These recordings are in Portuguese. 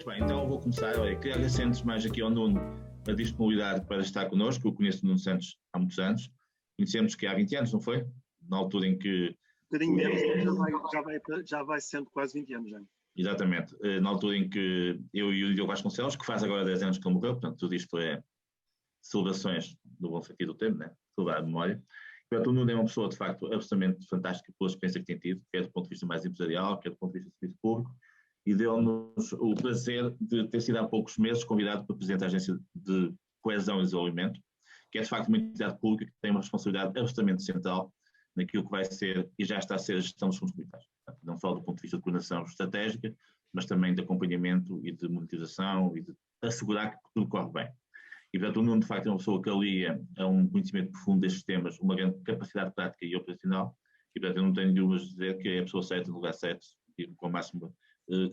bem, então eu vou começar. Olha, queria agradecer antes mais aqui ao Nuno a disponibilidade para estar connosco. Eu conheço o Nuno Santos há muitos anos. Conhecemos que há 20 anos, não foi? Na altura em que... Um bocadinho menos, já vai sendo quase 20 anos já. Exatamente. Na altura em que eu e o Diogo Vasconcelos, que faz agora 10 anos que ele morreu, portanto tudo isto é celebrações do bom sentido do termo, né? Celebrar a memória. Portanto, o Nuno é uma pessoa, de facto, absolutamente fantástica pela experiência que tem tido, quer do ponto de vista mais empresarial, quer do ponto de vista de serviço público, e deu-nos o prazer de ter sido há poucos meses convidado para presidente da Agência de Coesão e Desenvolvimento, que é, de facto, uma entidade pública que tem uma responsabilidade absolutamente central naquilo que vai ser, e já está a ser, a gestão dos fundos comunitários. Portanto, não só do ponto de vista de coordenação estratégica, mas também de acompanhamento e de monetização e de assegurar que tudo corre bem. E, portanto, o Nuno, de facto, é uma pessoa que alia a um conhecimento profundo destes temas, uma grande capacidade prática e operacional, e, portanto, eu não tenho dúvidas de dizer que é a pessoa certa no lugar certo, e com a máxima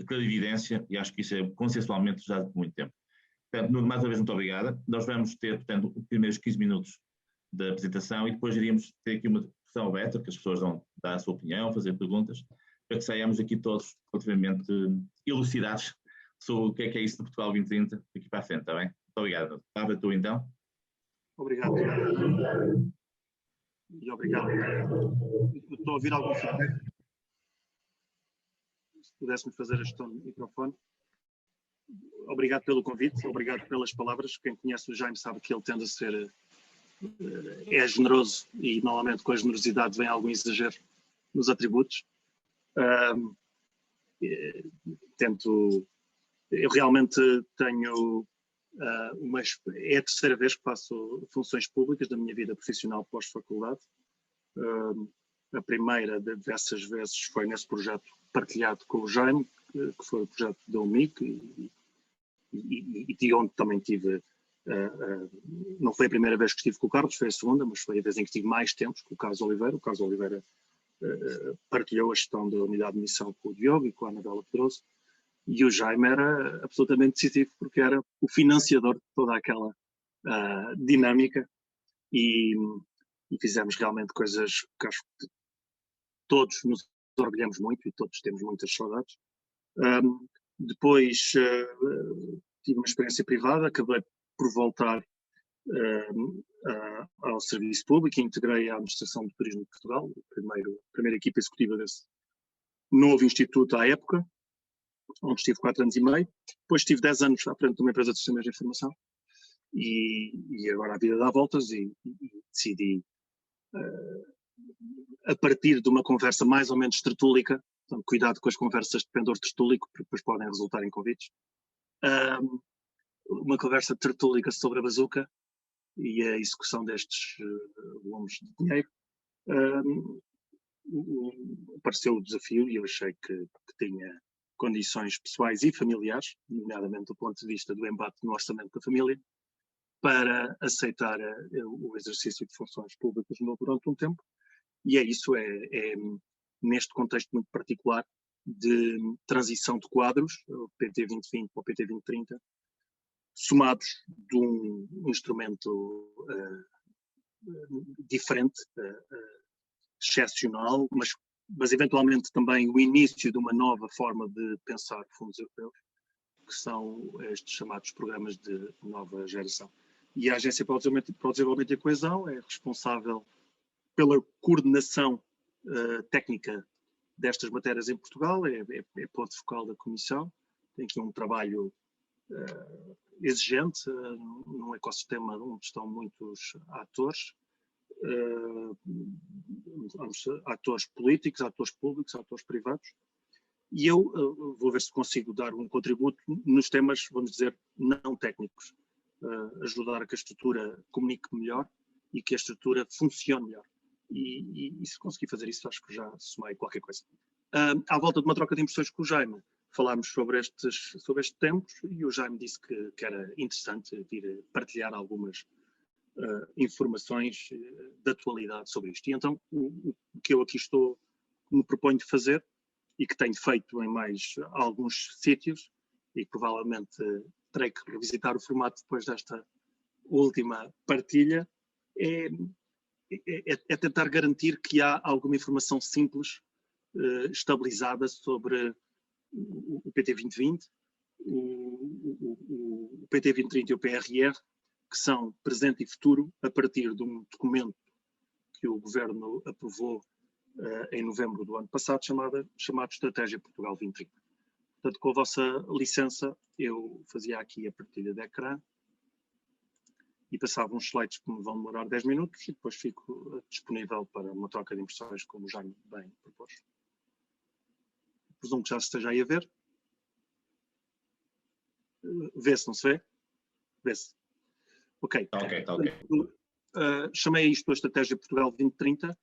clarividência, e acho que isso é consensualmente já de muito tempo. Portanto, Nuno, mais uma vez, muito obrigada. Nós vamos ter, portanto, os primeiros 15 minutos da apresentação e depois iríamos ter aqui uma discussão aberta, que as pessoas vão dar a sua opinião, fazer perguntas, para que saiamos aqui todos relativamente elucidados sobre o que é isso de Portugal 2030 daqui para a frente, está bem? Muito obrigado, Nuno. Palavra tua, então. Obrigado. E obrigado. Estou a ouvir algum feedback? Se pudesse-me fazer a gestão do microfone. Obrigado pelo convite, obrigado pelas palavras. Quem conhece o Jaime sabe que ele tende a ser é generoso e normalmente com a generosidade vem algum exagero nos atributos. Eu realmente tenho é a terceira vez que faço funções públicas da minha vida profissional pós-faculdade. A primeira dessas vezes foi nesse projeto partilhado com o Jaime, que foi o projeto da UMIC, e de onde também tive, não foi a primeira vez que estive com o Carlos, foi a segunda, mas foi a vez em que tive mais tempos com o Carlos Oliveira. O Carlos Oliveira partilhou a gestão da unidade de missão com o Diogo e com a Anabela Pedroso, e o Jaime era absolutamente decisivo porque era o financiador de toda aquela dinâmica, e fizemos realmente coisas que acho que todos nos orgulhamos muito e todos temos muitas saudades. Depois tive uma experiência privada, acabei por voltar ao serviço público e integrei a Administração de Turismo de Portugal, a primeira equipa executiva desse novo instituto à época, onde estive 4 anos e meio. Depois tive 10 anos à frente de uma empresa de sistemas de informação e agora a vida dá voltas e decidi, a partir de uma conversa mais ou menos tertúlica, portanto, cuidado com as conversas de pendor tertúlico, porque depois podem resultar em convites, uma conversa tertúlica sobre a bazuca e a execução destes volumes de dinheiro. Apareceu o desafio e eu achei que tinha condições pessoais e familiares, nomeadamente do ponto de vista do embate no orçamento da família, para aceitar o exercício de funções públicas durante um tempo. E isso neste contexto muito particular de transição de quadros, o PT 2020 para o PT 2030, somados de um instrumento diferente, excepcional, mas eventualmente também o início de uma nova forma de pensar fundos europeus, que são estes chamados programas de nova geração. E a Agência para o Desenvolvimento e a Coesão é responsável pela coordenação técnica destas matérias em Portugal, é ponto focal da Comissão, tem aqui um trabalho exigente, num ecossistema onde estão muitos atores, atores políticos, atores públicos, atores privados, e eu vou ver se consigo dar um contributo nos temas, vamos dizer, não técnicos, ajudar a que a estrutura comunique melhor e que a estrutura funcione melhor. E se conseguir fazer isso, acho que já somei qualquer coisa. À volta de uma troca de impressões com o Jaime, falámos sobre estes tempos e o Jaime disse que era interessante vir partilhar algumas informações de atualidade sobre isto. E então, o que eu aqui me proponho de fazer, e que tenho feito em mais alguns sítios, e que provavelmente terei que revisitar o formato depois desta última partilha, é tentar garantir que há alguma informação simples, estabilizada sobre o PT 2020, o PT 2030 e o PRR, que são presente e futuro, a partir de um documento que o Governo aprovou em novembro do ano passado, chamado Estratégia Portugal 2030. Portanto, com a vossa licença, eu fazia aqui a partilha de ecrã e passava uns slides que me vão demorar 10 minutos e depois fico disponível para uma troca de impressões, como o Jaime bem propôs. Presumo que já se esteja aí a ver. Vê-se, não se vê? Vê-se. Ok. Ok. Chamei isto a Estratégia Portugal 2030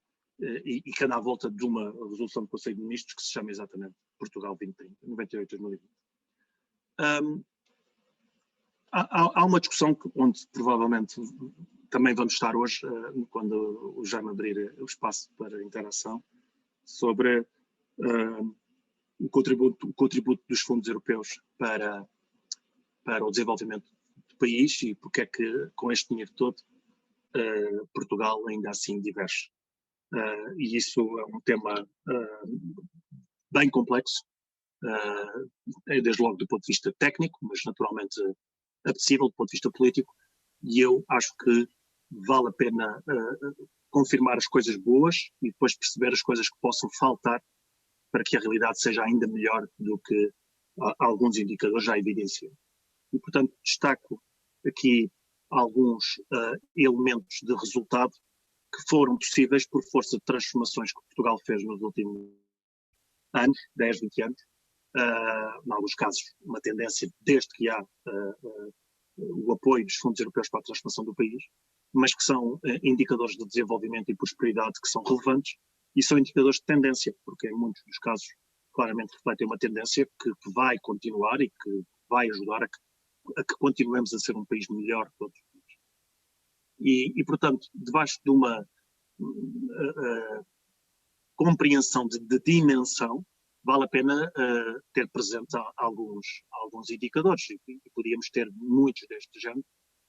e que anda à volta de uma resolução do Conselho de Ministros que se chama exatamente Portugal 2030, 98-2020. Há uma discussão onde provavelmente também vamos estar hoje, quando o Jaime abrir o espaço para interação, sobre o contributo dos fundos europeus para o desenvolvimento do país e porque é que com este dinheiro todo Portugal ainda assim diverge. E isso é um tema bem complexo, desde logo do ponto de vista técnico, mas naturalmente apetecível do ponto de vista político, e eu acho que vale a pena confirmar as coisas boas e depois perceber as coisas que possam faltar para que a realidade seja ainda melhor do que alguns indicadores já evidenciam. E, portanto, destaco aqui alguns elementos de resultado que foram possíveis por força de transformações que Portugal fez nos últimos anos, 10, 20 anos, em alguns casos uma tendência desde que há o apoio dos fundos europeus para a transformação do país, mas que são indicadores de desenvolvimento e prosperidade que são relevantes e são indicadores de tendência, porque em muitos dos casos claramente refletem uma tendência que vai continuar e que vai ajudar a que continuemos a ser um país melhor todos os dias. E, portanto, debaixo de uma compreensão de dimensão, vale a pena ter presente alguns indicadores, e podíamos ter muitos deste género.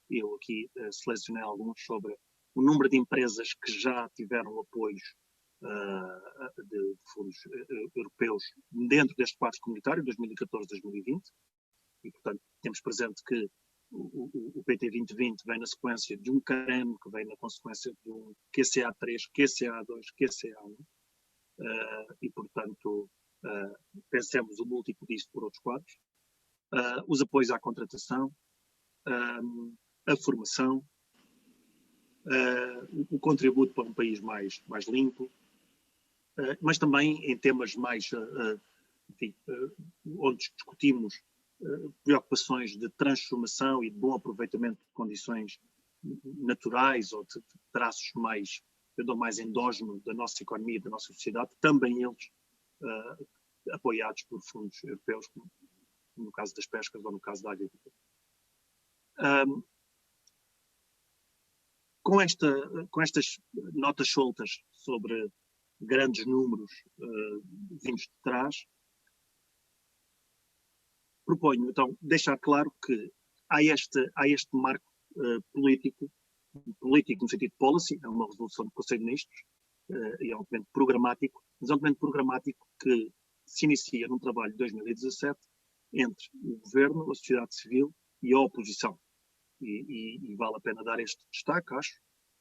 Eu aqui selecionei alguns sobre o número de empresas que já tiveram apoios de fundos europeus dentro deste quadro comunitário, 2014-2020, e, portanto, temos presente que o PT 2020 vem na sequência de um CAREM, que vem na consequência de um QCA3, QCA2, QCA1, e, portanto, pensemos o múltiplo disso por outros quadros. Os apoios à contratação, a formação, o contributo para um país mais limpo, mas também em temas mais, enfim, onde discutimos preocupações de transformação e de bom aproveitamento de condições naturais ou de traços mais endógenos da nossa economia e da nossa sociedade, também eles apoiados por fundos europeus, como no caso das pescas ou no caso da agricultura. Com estas notas soltas sobre grandes números vindos de trás, proponho então deixar claro que há este marco político no sentido de policy, é uma resolução do Conselho de Ministros, e é um documento programático, mas é um documento programático que se inicia num trabalho de 2017 entre o Governo, a sociedade civil e a oposição. E vale a pena dar este destaque, acho,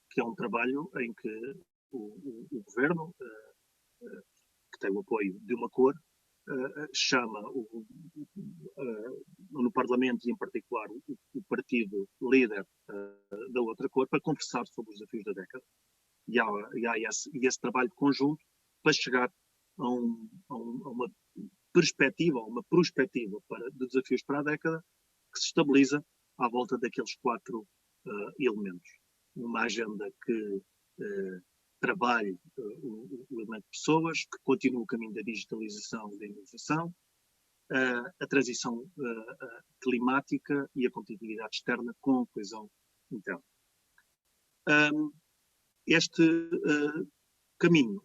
que é um trabalho em que o Governo, que tem o apoio de uma cor, chama no Parlamento e em particular o partido líder da outra cor para conversar sobre os desafios da década. E há esse trabalho conjunto para chegar a uma perspectiva, uma prospectiva de desafios para a década que se estabiliza à volta daqueles 4 elementos. Uma agenda que trabalhe o elemento de pessoas, que continue o caminho da digitalização e da inovação, a transição climática e a competitividade externa com a coesão interna. Este caminho,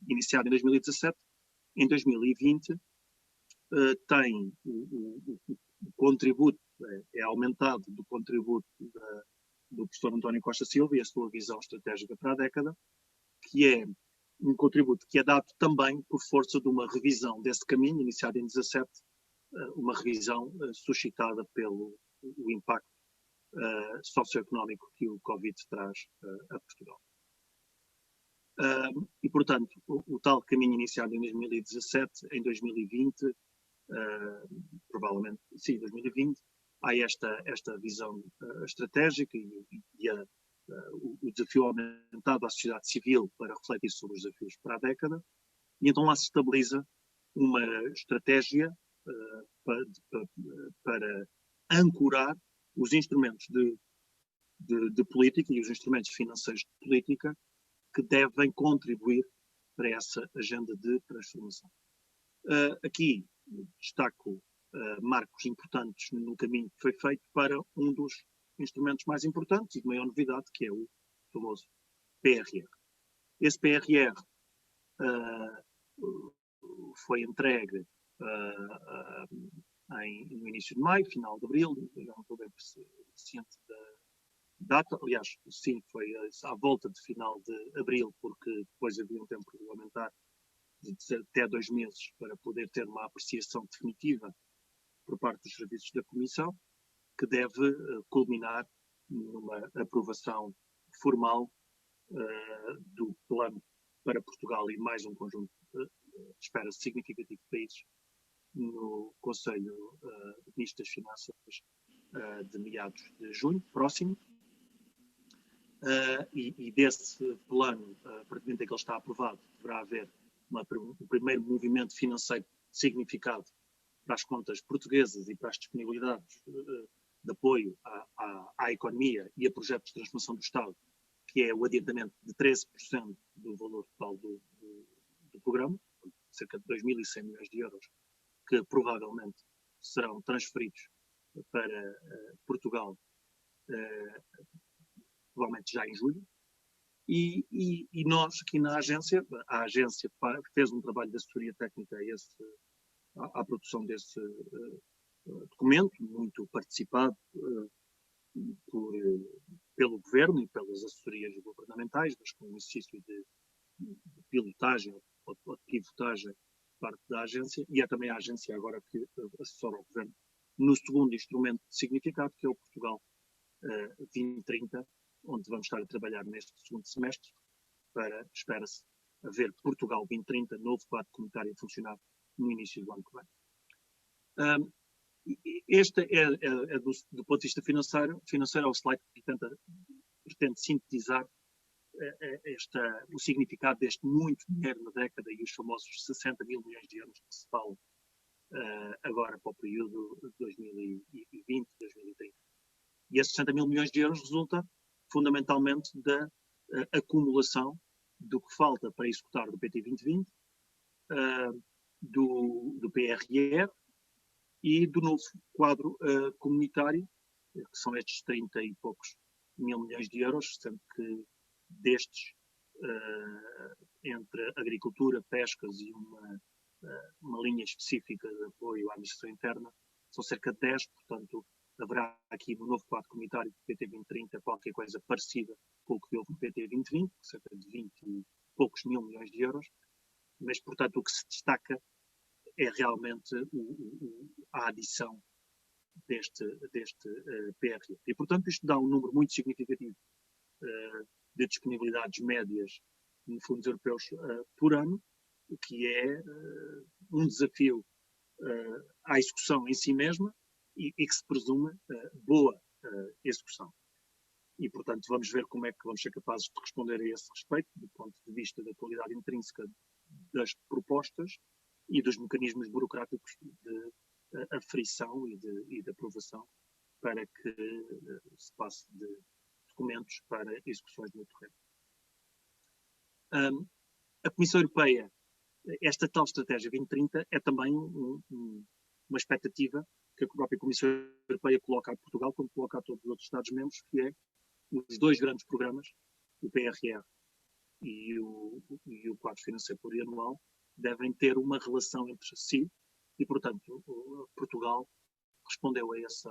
iniciado em 2017, em 2020, tem o contributo, é aumentado do contributo do professor António Costa Silva e a sua visão estratégica para a década, que é um contributo que é dado também por força de uma revisão desse caminho, iniciado em 17, uma revisão suscitada pelo o impacto socioeconómico que o Covid traz a Portugal. E, portanto, o tal caminho iniciado em 2017, em 2020, provavelmente, sim, 2020, há esta visão estratégica e o desafio aumentado à sociedade civil para refletir sobre os desafios para a década, e então lá se estabiliza uma estratégia para ancorar os instrumentos de política e os instrumentos financeiros de política que devem contribuir para essa agenda de transformação. Aqui destaco marcos importantes no caminho que foi feito para um dos instrumentos mais importantes e de maior novidade, que é o famoso PRR. Esse PRR foi entregue no início de maio, final de abril, eu não estou bem ciente da data, aliás, sim, foi à volta de final de abril, porque depois havia um tempo regulamentar de até 2 meses para poder ter uma apreciação definitiva por parte dos serviços da Comissão, que deve culminar numa aprovação formal do plano para Portugal e mais um conjunto, espera-se, significativo de países no Conselho de Ministros das Finanças de meados de junho, próximo. E desse plano, a partir do momento em que ele está aprovado, deverá haver um primeiro movimento financeiro significado para as contas portuguesas e para as disponibilidades de apoio à economia e a projetos de transformação do Estado, que é o adiantamento de 13% do valor total do programa, cerca de 2.100 milhões de euros, que provavelmente serão transferidos para Portugal, provavelmente já em julho. E nós, aqui na agência, a agência fez um trabalho de assessoria técnica à produção desse documento, muito participado pelo Governo e pelas assessorias governamentais, mas com um exercício de pilotagem ou de pivotagem parte da agência, e é também a agência agora que assessora o Governo no segundo instrumento de significado, que é o Portugal 2030, onde vamos estar a trabalhar neste segundo semestre para, espera-se, haver Portugal 2030, novo quadro comunitário a funcionar no início do ano que vem. Este do ponto de vista financeiro é o slide que pretende sintetizar o significado deste muito dinheiro na década e os famosos 60 mil milhões de euros que se fala agora para o período de 2020-2030. E esses 60 mil milhões de euros resulta fundamentalmente da acumulação do que falta para executar do PT 2020, do PRR e do novo quadro comunitário, que são estes 30 e poucos mil milhões de euros, sendo que destes, entre agricultura, pescas e uma linha específica de apoio à administração interna, são cerca de 10, portanto, haverá aqui no novo quadro comunitário do PT 2030 qualquer coisa parecida com o que houve no PT 2020, cerca de 20 e poucos mil milhões de euros, mas, portanto, o que se destaca é realmente a adição deste PRR. E, portanto, isto dá um número muito significativo de disponibilidades médias em fundos europeus por ano, o que é um desafio à execução em si mesma e que se presume boa execução. E, portanto, vamos ver como é que vamos ser capazes de responder a esse respeito, do ponto de vista da qualidade intrínseca das propostas e dos mecanismos burocráticos de aferição e de aprovação para que se passe de documentos para execuções no terreno. A Comissão Europeia, esta tal Estratégia 2030 é também uma expectativa que a própria Comissão Europeia coloca a Portugal, como coloca a todos os outros Estados-membros, que é os dois grandes programas, o PRR e o quadro financeiro plurianual, devem ter uma relação entre si e, portanto, Portugal respondeu a esse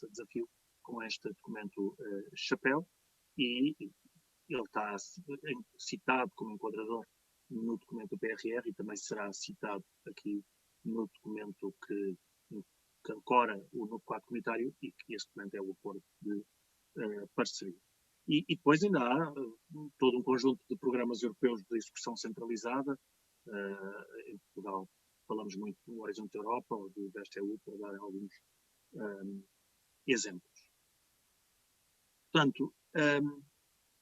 desafio com este documento chapéu e ele está citado como enquadrador no documento do PRR e também será citado aqui no documento que que ancora o novo quadro comunitário e que este documento é o acordo de parceria. E depois ainda há todo um conjunto de programas europeus de execução centralizada. Em Portugal falamos muito do Horizonte Europa ou do InvestEU, para dar alguns exemplos. Portanto,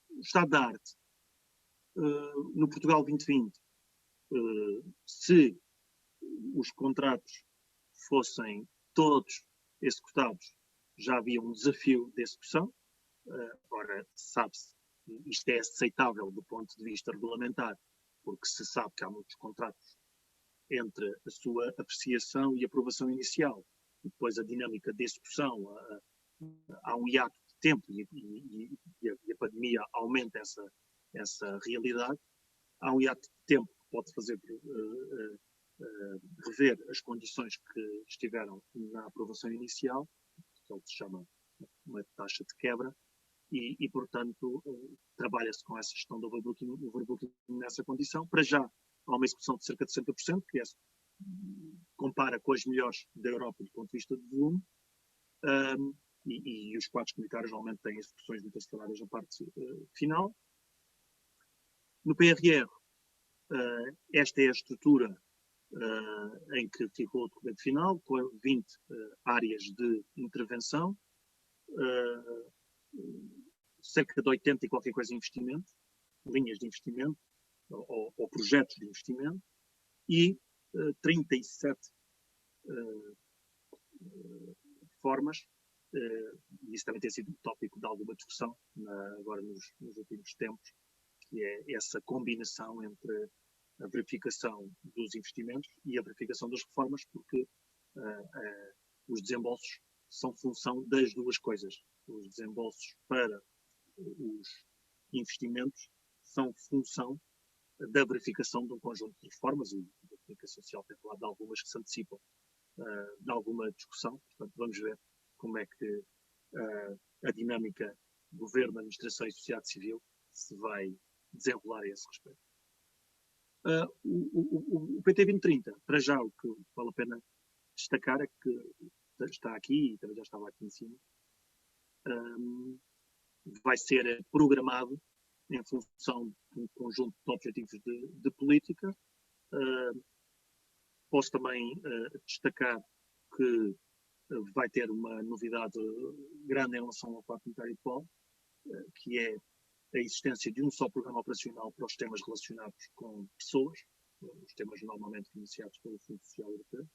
o estado da arte no Portugal 2020, se os contratos fossem todos executados, já havia um desafio de execução. Ora, sabe-se, isto é aceitável do ponto de vista regulamentar, porque se sabe que há muitos contratos entre a sua apreciação e aprovação inicial, e depois a dinâmica de execução, há um hiato de tempo e a pandemia aumenta essa realidade. Há um hiato de tempo que pode fazer rever as condições que estiveram na aprovação inicial, que se chama uma taxa de quebra, e portanto, trabalha-se com essa gestão do overbooking nessa condição. Para já, há uma execução de cerca de 60%, que compara com as melhores da Europa do ponto de vista de volume, e os quadros comunitários normalmente têm execuções muito aceleradas na parte final. No PRR, esta é a estrutura em que ficou o documento final, com 20 áreas de intervenção, cerca de 80 e qualquer coisa de investimento, linhas de investimento ou projetos de investimento, e 37 formas, e isso também tem sido um tópico de alguma discussão agora nos últimos tempos, que é essa combinação entre a verificação dos investimentos e a verificação das reformas, porque os desembolsos são função das duas coisas. Os desembolsos para os investimentos são função da verificação de um conjunto de reformas, e a comunicação social tem falado de algumas que se antecipam de alguma discussão. Portanto, vamos ver como é que a dinâmica governo, administração e sociedade civil se vai desenrolar a esse respeito. O PT 2030, para já, o que vale a pena destacar é que está aqui, e também já estava aqui em cima, vai ser programado em função de um conjunto de objetivos de política. Posso também destacar que vai ter uma novidade grande em relação ao quadro comunitário atual, que é a existência de um só programa operacional para os temas relacionados com pessoas, os temas normalmente financiados pelo Fundo Social Europeu,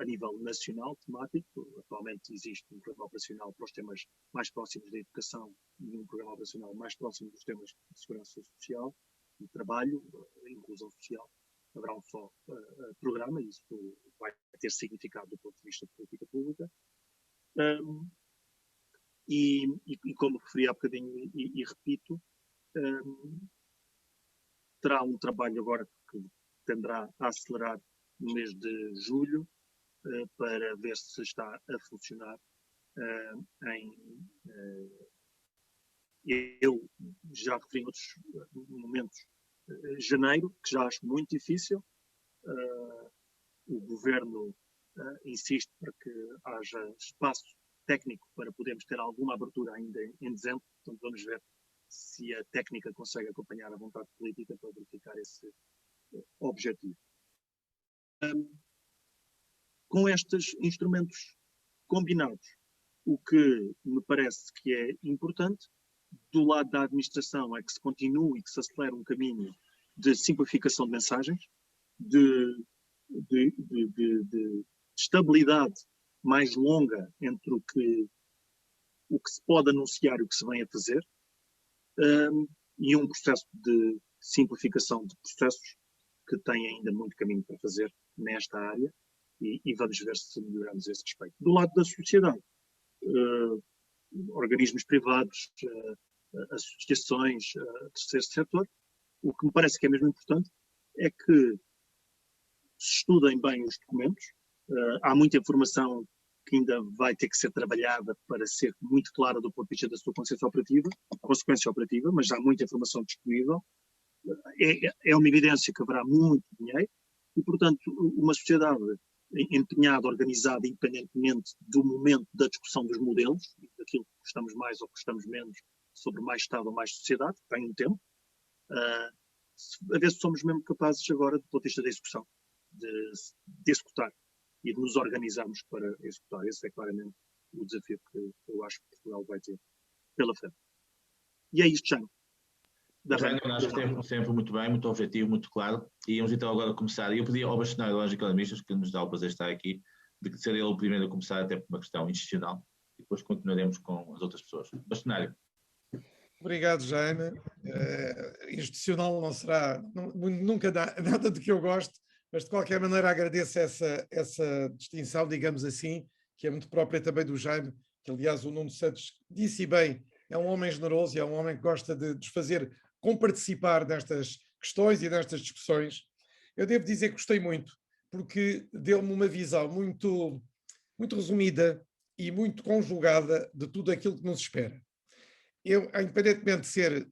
a nível nacional, temático. Atualmente existe um programa operacional para os temas mais próximos da educação e um programa operacional mais próximo dos temas de segurança social, de trabalho, inclusão social. Haverá um só programa, e isso vai ter significado do ponto de vista de política pública. E como referi há bocadinho e repito, terá um trabalho agora que tenderá a acelerar no mês de julho, para ver se está a funcionar eu já referi em outros momentos, janeiro, que já acho muito difícil. O governo insiste para que haja espaço técnico para podermos ter alguma abertura ainda em dezembro. Portanto, vamos ver se a técnica consegue acompanhar a vontade política para verificar esse objetivo. Com estes instrumentos combinados, o que me parece que é importante, do lado da administração, é que se continue e que se acelere um caminho de simplificação de mensagens, de estabilidade mais longa entre o que se pode anunciar e o que se vem a fazer, e um processo de simplificação de processos que tem ainda muito caminho para fazer nesta área, e vamos ver se melhoramos esse respeito. Do lado da sociedade, organismos privados, associações, terceiro setor, o que me parece que é mesmo importante é que se estudem bem os documentos. Há muita informação que ainda vai ter que ser trabalhada para ser muito clara do ponto de vista da sua consequência operativa, mas há muita informação disponível. É uma evidência que haverá muito dinheiro e, portanto, uma sociedade empenhado, organizado, independentemente do momento da discussão dos modelos, daquilo que gostamos mais ou gostamos menos, sobre mais Estado ou mais sociedade, tem um tempo, a ver se somos mesmo capazes agora, do ponto de vista da execução, de executar e de nos organizarmos para executar. Esse é claramente o desafio que eu acho que Portugal vai ter pela frente. E é isto, Jaime. Acho que teve sempre muito bem, muito objetivo, muito claro. E vamos então agora começar. E eu pedi ao bastonário dos economistas, que nos dá o prazer de estar aqui, de ser ele o primeiro a começar, até por uma questão institucional, e depois continuaremos com as outras pessoas. Bastonário. Obrigado, Jaime. Institucional não será nunca nada do que eu gosto, mas de qualquer maneira agradeço essa distinção, digamos assim, que é muito própria também do Jaime, que aliás o Nuno Santos disse bem, é um homem generoso e é um homem que gosta de nos fazer comparticipar nestas questões e nestas discussões. Eu devo dizer que gostei muito, porque deu-me uma visão muito, muito resumida e muito conjugada de tudo aquilo que nos espera. Eu, independentemente de ser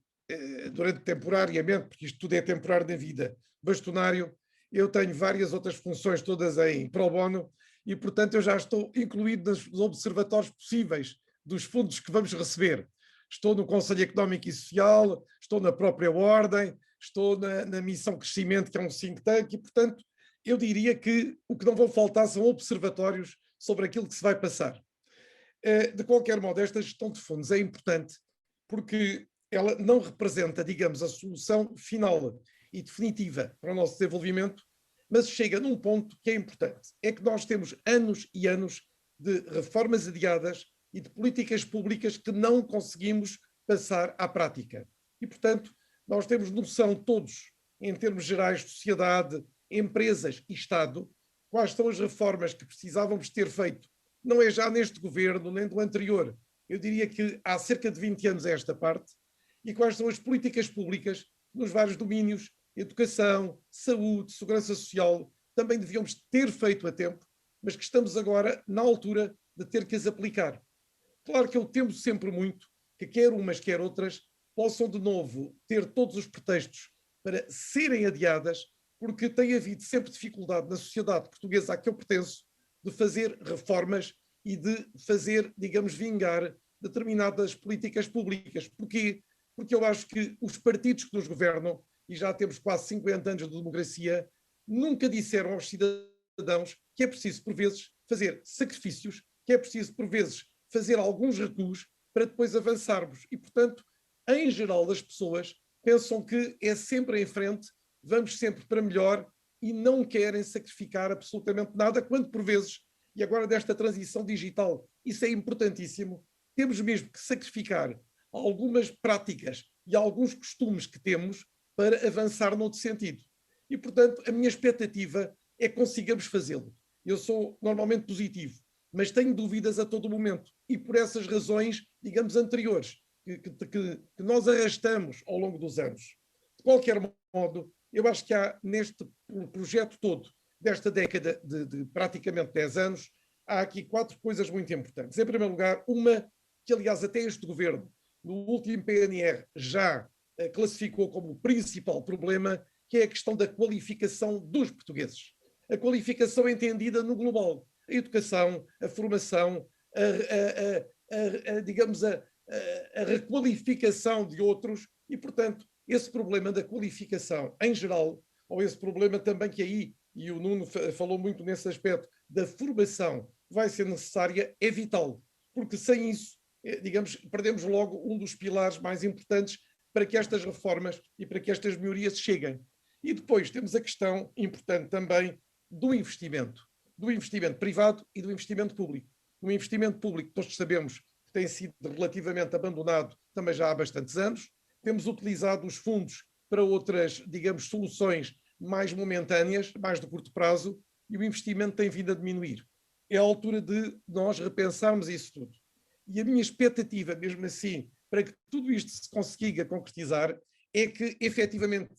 durante temporariamente, porque isto tudo é temporário na vida, bastonário, eu tenho várias outras funções todas em pro bono e, portanto, eu já estou incluído nos observatórios possíveis dos fundos que vamos receber. Estou no Conselho Económico e Social, estou na própria Ordem, estou na Missão Crescimento, que é um think tank, e, portanto, eu diria que o que não vão faltar são observatórios sobre aquilo que se vai passar. De qualquer modo, esta gestão de fundos é importante porque ela não representa, digamos, a solução final e definitiva para o nosso desenvolvimento, mas chega num ponto que é importante. É que nós temos anos e anos de reformas adiadas e de políticas públicas que não conseguimos passar à prática. E, portanto, nós temos noção todos, em termos gerais, sociedade, empresas e Estado, quais são as reformas que precisávamos ter feito. Não é já neste governo, nem do anterior. Eu diria que há cerca de 20 anos a esta parte. E quais são as políticas públicas nos vários domínios, educação, saúde, segurança social, também devíamos ter feito a tempo, mas que estamos agora na altura de ter que as aplicar. Claro que eu temo sempre muito que quer umas, quer outras, possam de novo ter todos os pretextos para serem adiadas, porque tem havido sempre dificuldade na sociedade portuguesa a que eu pertenço de fazer reformas e de fazer, digamos, vingar determinadas políticas públicas. Porquê? Porque eu acho que os partidos que nos governam, e já temos quase 50 anos de democracia, nunca disseram aos cidadãos que é preciso, por vezes, fazer sacrifícios, que é preciso, por vezes, fazer alguns recuos para depois avançarmos. E, portanto, em geral, as pessoas pensam que é sempre em frente, vamos sempre para melhor e não querem sacrificar absolutamente nada, quando, por vezes, e agora desta transição digital, isso é importantíssimo, temos mesmo que sacrificar algumas práticas e alguns costumes que temos para avançar noutro sentido. E, portanto, a minha expectativa é que consigamos fazê-lo. Eu sou normalmente positivo, mas tenho dúvidas a todo momento. E por essas razões, digamos, anteriores, que nós arrastamos ao longo dos anos. De qualquer modo, eu acho que há neste projeto todo, desta década de praticamente 10 anos, há aqui 4 coisas muito importantes. Em primeiro lugar, uma que, aliás, até este governo, no último PNR, já classificou como o principal problema, que é a questão da qualificação dos portugueses. A qualificação entendida no global. A educação, a formação, digamos, a requalificação de outros e, portanto, esse problema da qualificação em geral, ou esse problema também que aí, e o Nuno falou muito nesse aspecto, da formação vai ser necessária, é vital, porque sem isso, digamos, perdemos logo um dos pilares mais importantes para que estas reformas e para que estas melhorias cheguem. E depois temos a questão importante também do investimento privado e do investimento público. O investimento público, todos sabemos que tem sido relativamente abandonado também já há bastantes anos. Temos utilizado os fundos para outras, digamos, soluções mais momentâneas, mais de curto prazo, e o investimento tem vindo a diminuir. É a altura de nós repensarmos isso tudo. E a minha expectativa, mesmo assim, para que tudo isto se consiga concretizar, é que, efetivamente,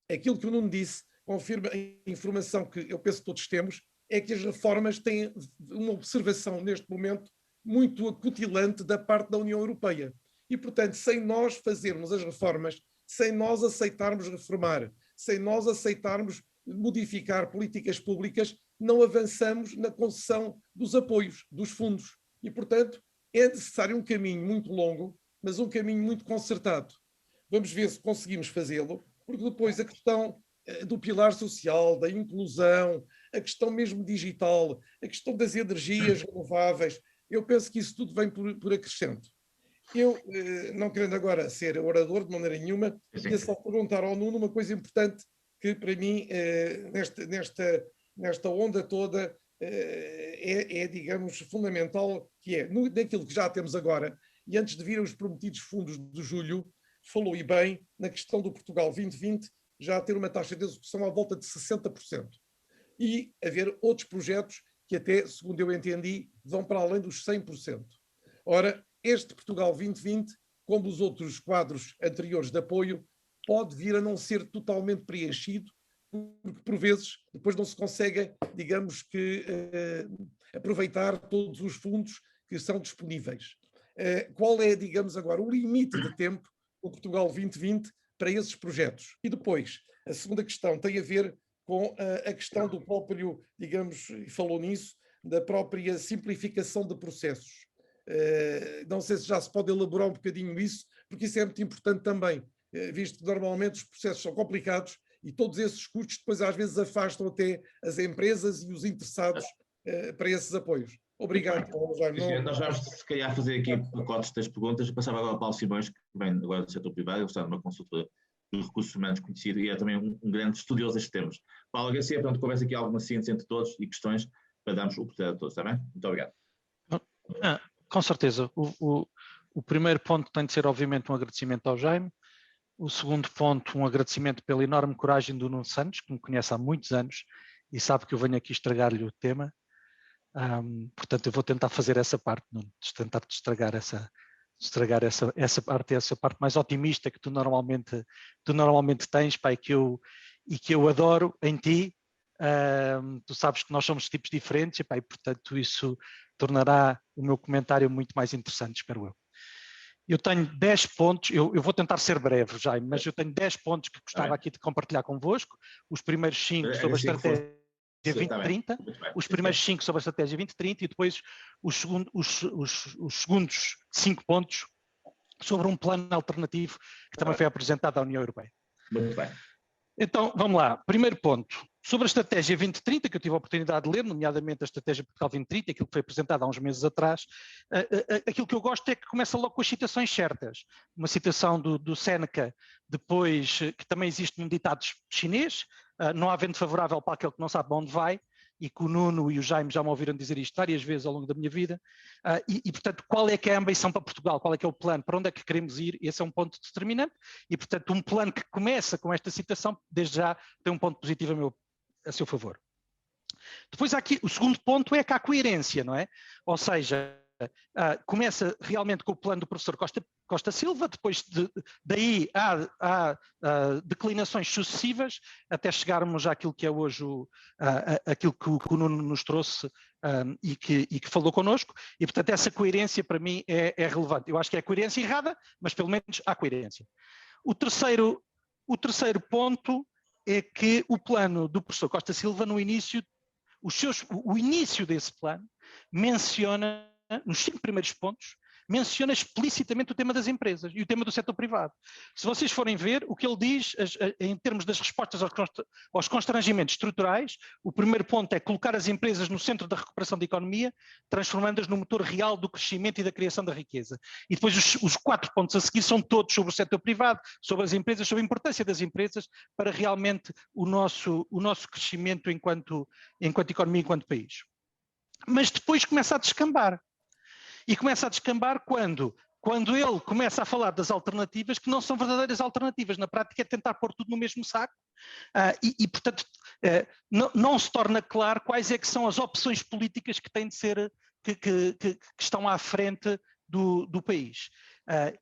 aquilo que o Nuno disse, confirma a informação que eu penso que todos temos, é que as reformas têm uma observação, neste momento, muito acutilante da parte da União Europeia. E, portanto, sem nós fazermos as reformas, sem nós aceitarmos reformar, sem nós aceitarmos modificar políticas públicas, não avançamos na concessão dos apoios, dos fundos. E, portanto, é necessário um caminho muito longo, mas um caminho muito concertado. Vamos ver se conseguimos fazê-lo, porque depois a questão do pilar social, da inclusão, a questão mesmo digital, a questão das energias renováveis, eu penso que isso tudo vem por acrescento. Eu, não querendo agora ser orador de maneira nenhuma, ia só perguntar ao Nuno uma coisa importante que para mim, nesta onda toda, digamos, fundamental, que é, naquilo que já temos agora, e antes de vir os prometidos fundos de julho, falou e bem na questão do Portugal 2020, já ter uma taxa de execução à volta de 60%. E haver outros projetos que até, segundo eu entendi, vão para além dos 100%. Ora, este Portugal 2020, como os outros quadros anteriores de apoio, pode vir a não ser totalmente preenchido, porque por vezes depois não se consegue, digamos que, aproveitar todos os fundos que são disponíveis. Qual é, digamos agora, o limite de tempo do Portugal 2020 para esses projetos? E depois, a segunda questão tem a ver com a questão do próprio, digamos, e falou nisso, da própria simplificação de processos. Não sei se já se pode elaborar um bocadinho isso, porque isso é muito importante também, visto que normalmente os processos são complicados e todos esses custos depois às vezes afastam até as empresas e os interessados para esses apoios. Obrigado, Paulo Jaime. Nós vamos, se calhar, fazer aqui pacotes das perguntas. Eu passava agora ao Paulo Simões, que vem agora do setor privado, ele está numa consultora dos recursos humanos conhecido e é também um grande estudioso destes temas. Paulo, agradecer, pronto, conversa aqui alguma ciência entre todos e questões para darmos o oportunidade a todos, está bem? Muito obrigado. Com certeza. O primeiro ponto tem de ser, obviamente, um agradecimento ao Jaime. O segundo ponto, um agradecimento pela enorme coragem do Nuno Santos, que me conhece há muitos anos e sabe que eu venho aqui estragar-lhe o tema. Portanto, eu vou tentar fazer essa parte, Nuno, tentar estragar essa parte mais otimista que tu normalmente tens, pá, e que eu adoro em ti. Tu sabes que nós somos tipos diferentes, pá, e portanto isso tornará o meu comentário muito mais interessante, espero eu. Eu tenho 10 pontos, eu vou tentar ser breve, Jaime, mas eu tenho 10 pontos que gostava aqui de compartilhar convosco. Os primeiros 5 sobre a estratégia 2030, os primeiros 5 sobre a estratégia 2030 e depois os segundos 5 pontos sobre um plano alternativo que também foi apresentado à União Europeia. Muito bem. Então, vamos lá. Primeiro ponto, sobre a estratégia 2030, que eu tive a oportunidade de ler, nomeadamente a estratégia Portugal 2030, aquilo que foi apresentado há uns meses atrás, aquilo que eu gosto é que começa logo com as citações certas. Uma citação do Seneca, depois, que também existe num ditado chinês, não há vento favorável para aquele que não sabe para onde vai, e que o Nuno e o Jaime já me ouviram dizer isto várias vezes ao longo da minha vida, portanto, qual é que é a ambição para Portugal, qual é que é o plano, para onde é que queremos ir, esse é um ponto determinante, e portanto um plano que começa com esta citação, desde já tem um ponto positivo a seu favor. Depois aqui, o segundo ponto é que há coerência, não é? Ou seja, começa realmente com o plano do professor Costa Silva, depois daí há declinações sucessivas até chegarmos àquilo que é hoje aquilo que o Nuno nos trouxe e que falou connosco, e portanto essa coerência para mim é relevante. Eu acho que é coerência errada, mas pelo menos há coerência. O terceiro ponto é que o plano do professor Costa Silva no início, o início desse plano menciona, nos 5 primeiros pontos, menciona explicitamente o tema das empresas e o tema do setor privado. Se vocês forem ver, o que ele diz em termos das respostas aos constrangimentos estruturais, o primeiro ponto é colocar as empresas no centro da recuperação da economia, transformando-as no motor real do crescimento e da criação da riqueza. E depois os 4 pontos a seguir são todos sobre o setor privado, sobre as empresas, sobre a importância das empresas para realmente o nosso crescimento enquanto economia, enquanto país. Mas depois começa a descambar. E começa a descambar quando ele começa a falar das alternativas que não são verdadeiras alternativas. Na prática é tentar pôr tudo no mesmo saco portanto, não se torna claro quais é que são as opções políticas que têm de ser, que estão à frente do país.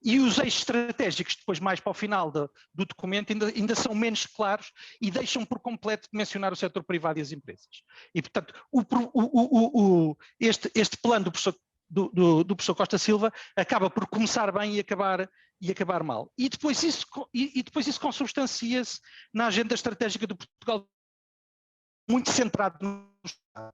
E os eixos estratégicos, depois mais para o final do documento, ainda são menos claros e deixam por completo de mencionar o setor privado e as empresas. E, portanto, este plano do professor Costa Silva acaba por começar bem e acabar mal. E depois isso consubstancia-se na agenda estratégica do Portugal muito centrado no Estado.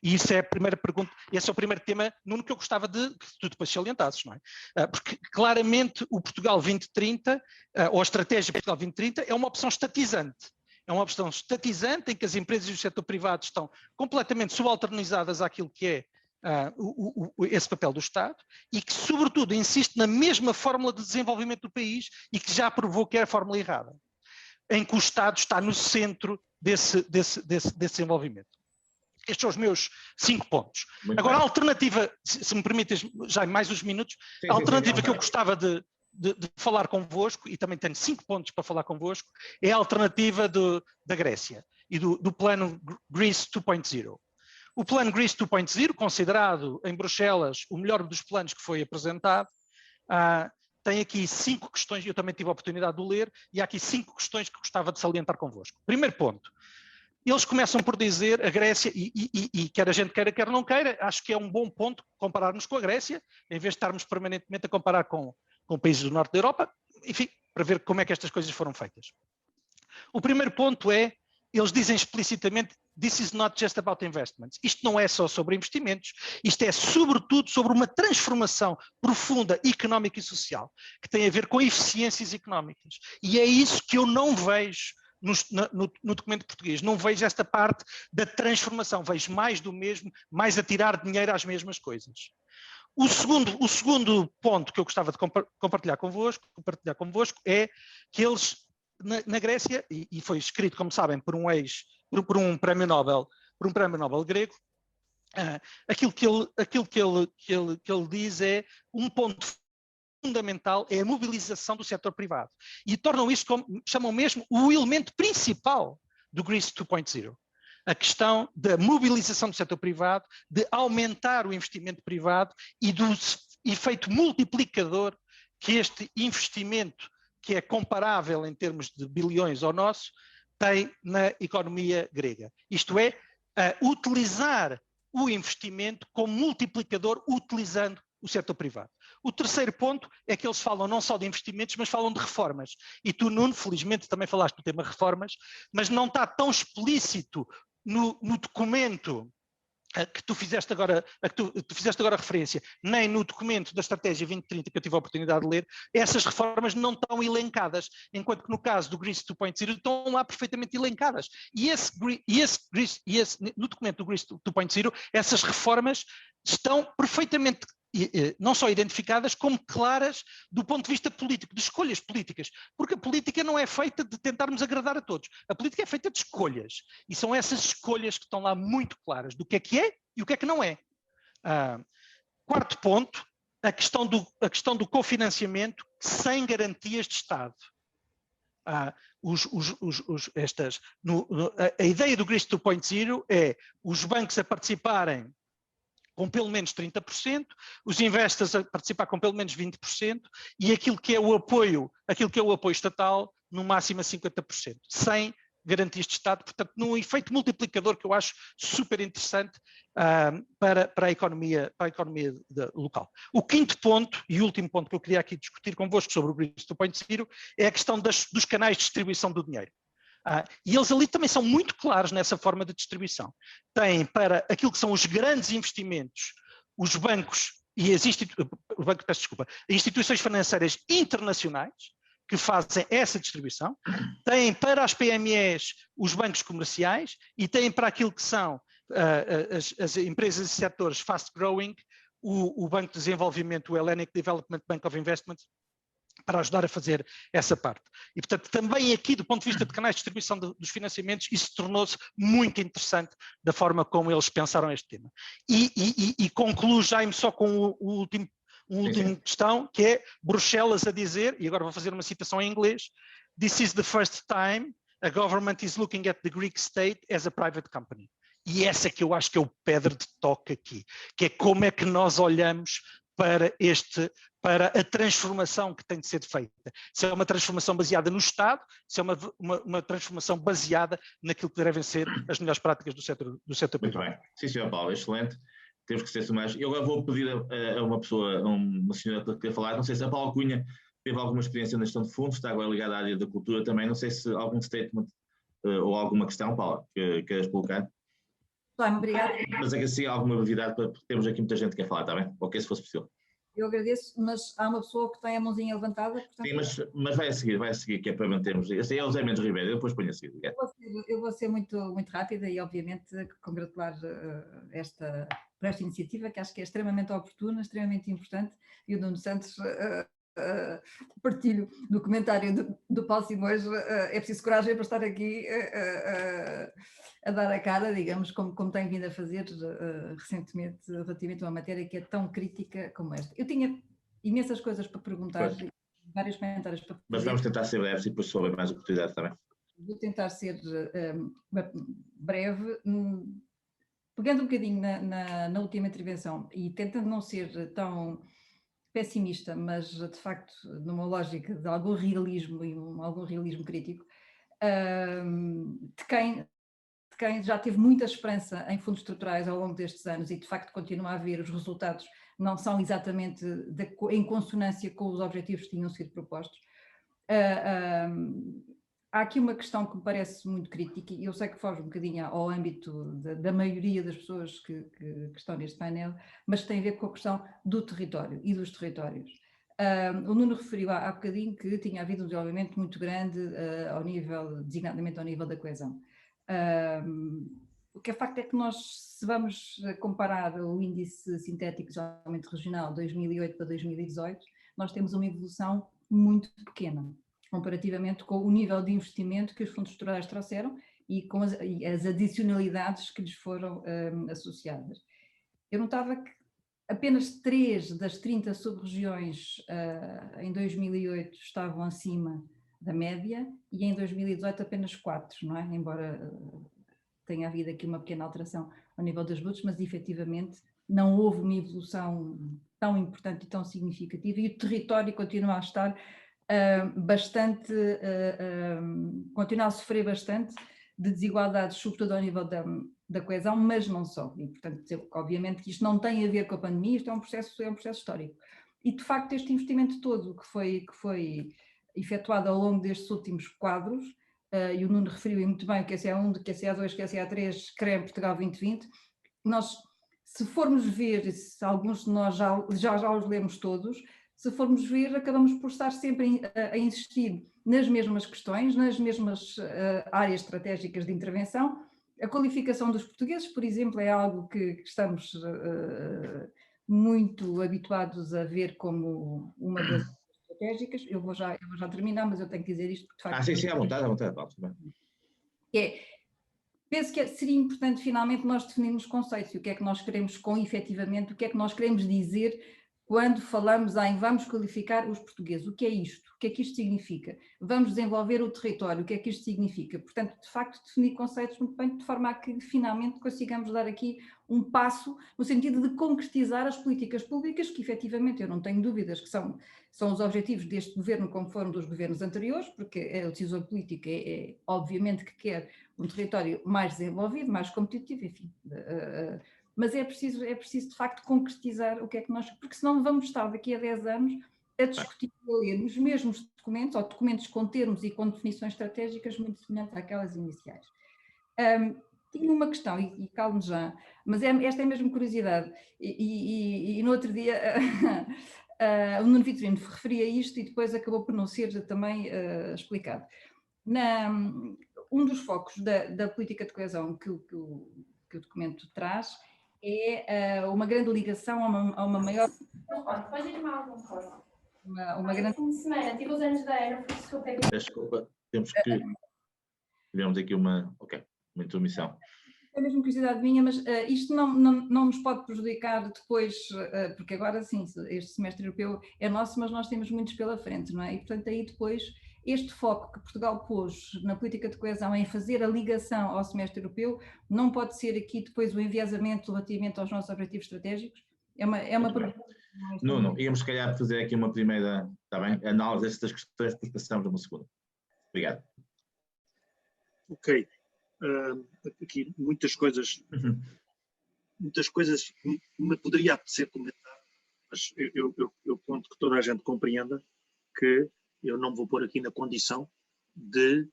E isso é a primeira pergunta, esse é o primeiro tema, Nuno, que eu gostava de que tu depois salientasses, não é? Porque claramente o Portugal 2030, ou a estratégia Portugal 2030, é uma opção estatizante. É uma opção estatizante em que as empresas e o setor privado estão completamente subalternizadas àquilo que é esse papel do Estado e que, sobretudo, insiste na mesma fórmula de desenvolvimento do país e que já provou que é a fórmula errada, em que o Estado está no centro desse desenvolvimento. Estes são os meus 5 pontos. Muito Agora, bem. a alternativa, se me permites, já mais uns minutos, Sim, a alternativa sim, que eu gostava de falar convosco, e também tenho 5 pontos para falar convosco, é a alternativa da Grécia e do plano Greece 2.0. O plano Greece 2.0, considerado em Bruxelas o melhor dos planos que foi apresentado, tem aqui 5 questões, eu também tive a oportunidade de o ler, e há aqui 5 questões que gostava de salientar convosco. Primeiro ponto. Eles começam por dizer, a Grécia, e quer a gente queira, quer não queira, acho que é um bom ponto compararmos com a Grécia, em vez de estarmos permanentemente a comparar com países do norte da Europa, enfim, para ver como é que estas coisas foram feitas. O primeiro ponto é, eles dizem explicitamente, this is not just about investments. Isto não é só sobre investimentos, isto é sobretudo sobre uma transformação profunda, económica e social, que tem a ver com eficiências económicas. E é isso que eu não vejo no documento português. Não vejo esta parte da transformação, vejo mais do mesmo, mais a tirar dinheiro às mesmas coisas. O segundo ponto que eu gostava de compartilhar convosco é que eles, na Grécia, e foi escrito, como sabem, por um prémio Nobel grego, aquilo que ele diz é um ponto fundamental é a mobilização do setor privado. E tornam isso, como chamam mesmo, o elemento principal do Greece 2.0. A questão da mobilização do setor privado, de aumentar o investimento privado e do efeito multiplicador que este investimento, que é comparável em termos de bilhões ao nosso, tem na economia grega. Isto é, utilizar o investimento como multiplicador utilizando o setor privado. O terceiro ponto é que eles falam não só de investimentos, mas falam de reformas. E tu, Nuno, felizmente também falaste do tema reformas, mas não está tão explícito no documento que tu fizeste agora referência, nem no documento da Estratégia 2030 que eu tive a oportunidade de ler, essas reformas não estão elencadas, enquanto que no caso do Greece 2.0 estão lá perfeitamente elencadas. E no documento do Greece 2.0, essas reformas estão perfeitamente não só identificadas, como claras do ponto de vista político, de escolhas políticas, porque a política não é feita de tentarmos agradar a todos, a política é feita de escolhas, e são essas escolhas que estão lá muito claras, do que é e o que é que não é. Quarto ponto, a questão do cofinanciamento sem garantias de Estado. A ideia do Greece 2.0 é os bancos a participarem com pelo menos 30%, os investors a participar com pelo menos 20% e aquilo que é o apoio estatal no máximo a 50%, sem garantias de Estado, portanto, num efeito multiplicador que eu acho super interessante para a economia local. O quinto ponto e último ponto que eu queria aqui discutir convosco sobre o Greece 2.0 é a questão dos canais de distribuição do dinheiro. E eles ali também são muito claros nessa forma de distribuição. Têm para aquilo que são os grandes investimentos, os bancos e as instituições financeiras internacionais que fazem essa distribuição, têm para as PMEs os bancos comerciais e têm para aquilo que são as empresas e setores fast growing, o Banco de Desenvolvimento, o Hellenic Development Bank of Investment, para ajudar a fazer essa parte. E, portanto, também aqui, do ponto de vista de canais de distribuição dos financiamentos, isso tornou-se muito interessante da forma como eles pensaram este tema. E concluo, Jaime, só com uma última questão, que é Bruxelas a dizer, e agora vou fazer uma citação em inglês, "This is the first time a government is looking at the Greek state as a private company." E essa que eu acho que é o pedra de toque aqui, que é como é que nós olhamos para a transformação que tem de ser feita. Se é uma transformação baseada no Estado, se é uma transformação baseada naquilo que devem ser as melhores práticas do setor privado. Muito bem. Sim, senhor Paulo, excelente. Temos que ser mais. Eu agora vou pedir a uma pessoa, a uma senhora que quer falar, não sei se a Paula Cunha teve alguma experiência na gestão de fundos, está agora ligada à área da cultura também, não sei se algum statement ou alguma questão, Paula, que queiras colocar? Jaime, obrigado. Mas é que assim, alguma novidade, porque temos aqui muita gente que quer falar, está bem? Ok, se fosse possível. Eu agradeço, mas há uma pessoa que tem a mãozinha levantada. Portanto... Sim, mas vai a seguir, que é para mantermos. Este é o Zé Mendes Ribeiro, eu depois ponho a seguir. Eu vou ser muito rápida e, obviamente, congratular por esta iniciativa, que acho que é extremamente oportuna, extremamente importante, e o Nuno Santos, partilho do comentário do Paulo Simões, é preciso coragem para estar aqui a dar a cara, digamos, como tem vindo a fazer recentemente, relativamente a uma matéria que é tão crítica como esta. Eu tinha imensas coisas para perguntar, vários comentários para fazer. Mas vamos tentar ser breves e depois se houver mais oportunidade também. Vou tentar ser breve, pegando um bocadinho na última intervenção e tentando não ser tão pessimista, mas de facto numa lógica de algum realismo e algum realismo crítico, de quem já teve muita esperança em fundos estruturais ao longo destes anos e de facto continua a ver os resultados não são exatamente em consonância com os objetivos que tinham sido propostos. Há aqui uma questão que me parece muito crítica e eu sei que foge um bocadinho ao âmbito da maioria das pessoas que estão neste painel, mas tem a ver com a questão do território e dos territórios. O Nuno referiu há bocadinho que tinha havido um desenvolvimento muito grande designadamente ao nível da coesão. O que é facto é que nós, se vamos comparar o índice sintético de desenvolvimento regional 2008 para 2018, nós temos uma evolução muito pequena, comparativamente com o nível de investimento que os fundos estruturais trouxeram e com as adicionalidades que lhes foram associadas. Eu notava que apenas 3 das 30 sub-regiões em 2008 estavam acima da média e em 2018 apenas 4, não é? Embora tenha havido aqui uma pequena alteração ao nível das brutos, mas efetivamente não houve uma evolução tão importante e tão significativa e o território continua a estar continua a sofrer bastante de desigualdades, sobretudo ao nível da coesão, mas não só. E, portanto, obviamente que isto não tem a ver com a pandemia, isto é um processo histórico. E, de facto, este investimento todo que foi efetuado ao longo destes últimos quadros, e o Nuno referiu muito bem o que é CA1, o que é CA2, o que é CA3, CREM Portugal 2020, nós, se formos ver, se alguns de nós já os lemos todos, se formos ver, acabamos por estar sempre a insistir nas mesmas questões, nas mesmas áreas estratégicas de intervenção. A qualificação dos portugueses, por exemplo, é algo que estamos muito habituados a ver como uma das estratégicas. Eu vou já terminar, mas eu tenho que dizer isto porque de facto... Sim, à vontade, Penso que seria importante finalmente nós definirmos conceitos e o que é que nós queremos com efetivamente, o que é que nós queremos dizer quando falamos em vamos qualificar os portugueses. O que é isto? O que é que isto significa? Vamos desenvolver o território, o que é que isto significa? Portanto, de facto, definir conceitos muito bem, de forma a que finalmente consigamos dar aqui um passo no sentido de concretizar as políticas públicas, que efetivamente eu não tenho dúvidas que são os objetivos deste governo, como foram dos governos anteriores, porque a decisão política é obviamente que quer um território mais desenvolvido, mais competitivo, enfim... mas é preciso de facto concretizar o que é que nós... Porque senão vamos estar daqui a 10 anos a discutir e a ler os mesmos documentos, ou documentos com termos e com definições estratégicas muito semelhantes àquelas iniciais. Tinha uma questão, e calmo já, mas esta é mesmo curiosidade, e no outro dia o Nuno Vitorino referia isto e depois acabou por não ser também explicado. Um dos focos da política de coesão que o documento traz é uma grande ligação a uma maior... Pode ir mal, não pode. Uma grande... Fim de semana, tive os anos da era, por isso que eu peguei... Desculpa, tivemos aqui uma intermissão. É mesmo curiosidade minha, mas isto não nos pode prejudicar depois, porque agora sim, este semestre europeu é nosso, mas nós temos muitos pela frente, não é? E portanto aí depois... Este foco que Portugal pôs na política de coesão em fazer a ligação ao semestre europeu não pode ser aqui depois o enviesamento relativamente aos nossos objetivos estratégicos? É uma pergunta. Não, íamos se calhar fazer aqui uma primeira, está bem, análise destas questões, depois passamos a uma segunda. Obrigado. Ok. Aqui muitas coisas me poderia apetecer comentar, mas eu conto que toda a gente compreenda que eu não vou pôr aqui na condição de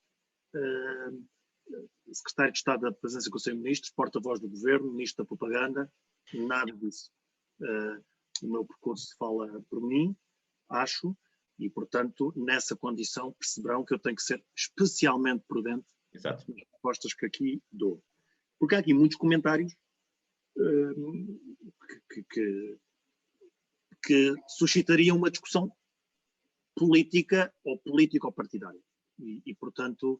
secretário de Estado da Presidência do Conselho de Ministros, porta-voz do Governo, ministro da Propaganda, nada disso. O meu percurso fala por mim, acho, e, portanto, nessa condição perceberão que eu tenho que ser especialmente prudente Exato. nas respostas que aqui dou. Porque há aqui muitos comentários que suscitariam uma discussão política ou político-partidária. E portanto,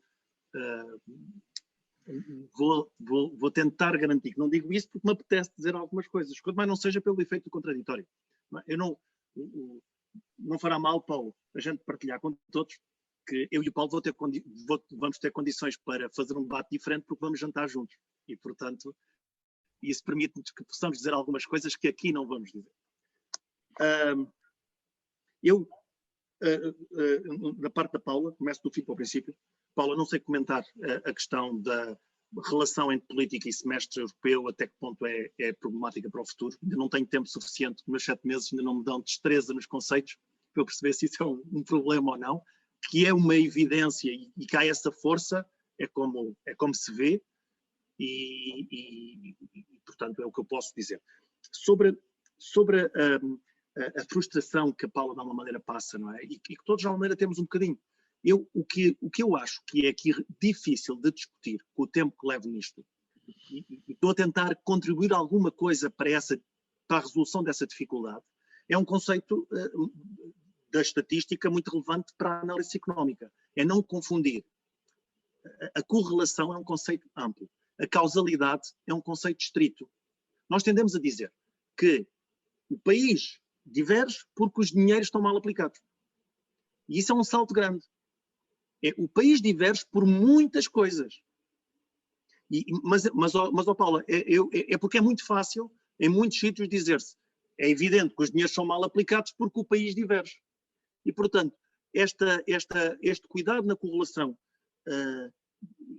vou tentar garantir que não digo isso porque me apetece dizer algumas coisas, quanto mais não seja pelo efeito contraditório. Eu não fará mal, Paulo, a gente partilhar com todos que eu e o Paulo vamos ter condições para fazer um debate diferente porque vamos jantar juntos. E, portanto, isso permite-nos que possamos dizer algumas coisas que aqui não vamos dizer. Na parte da Paula, começo do fim para o princípio. Paula, não sei comentar a questão da relação entre política e semestre europeu, até que ponto é problemática para o futuro. Ainda não tenho tempo suficiente, meus 7 meses ainda não me dão destreza nos conceitos para eu perceber se isso é um problema ou não, que é uma evidência e que há essa força, é como se vê e portanto é o que eu posso dizer. Sobre a frustração que a Paula de alguma maneira passa, não é? E que todos de alguma maneira temos um bocadinho. O que eu acho que é aqui difícil de discutir com o tempo que levo nisto, e estou a tentar contribuir alguma coisa para a resolução dessa dificuldade, é um conceito da estatística muito relevante para a análise económica. É não confundir. A correlação é um conceito amplo. A causalidade é um conceito estrito. Nós tendemos a dizer que o país diverge porque os dinheiros estão mal aplicados. E isso é um salto grande. O país diverge por muitas coisas. Mas Paula, é porque é muito fácil, em muitos sítios, dizer-se é evidente que os dinheiros são mal aplicados porque o país diverge. E, portanto, este cuidado na correlação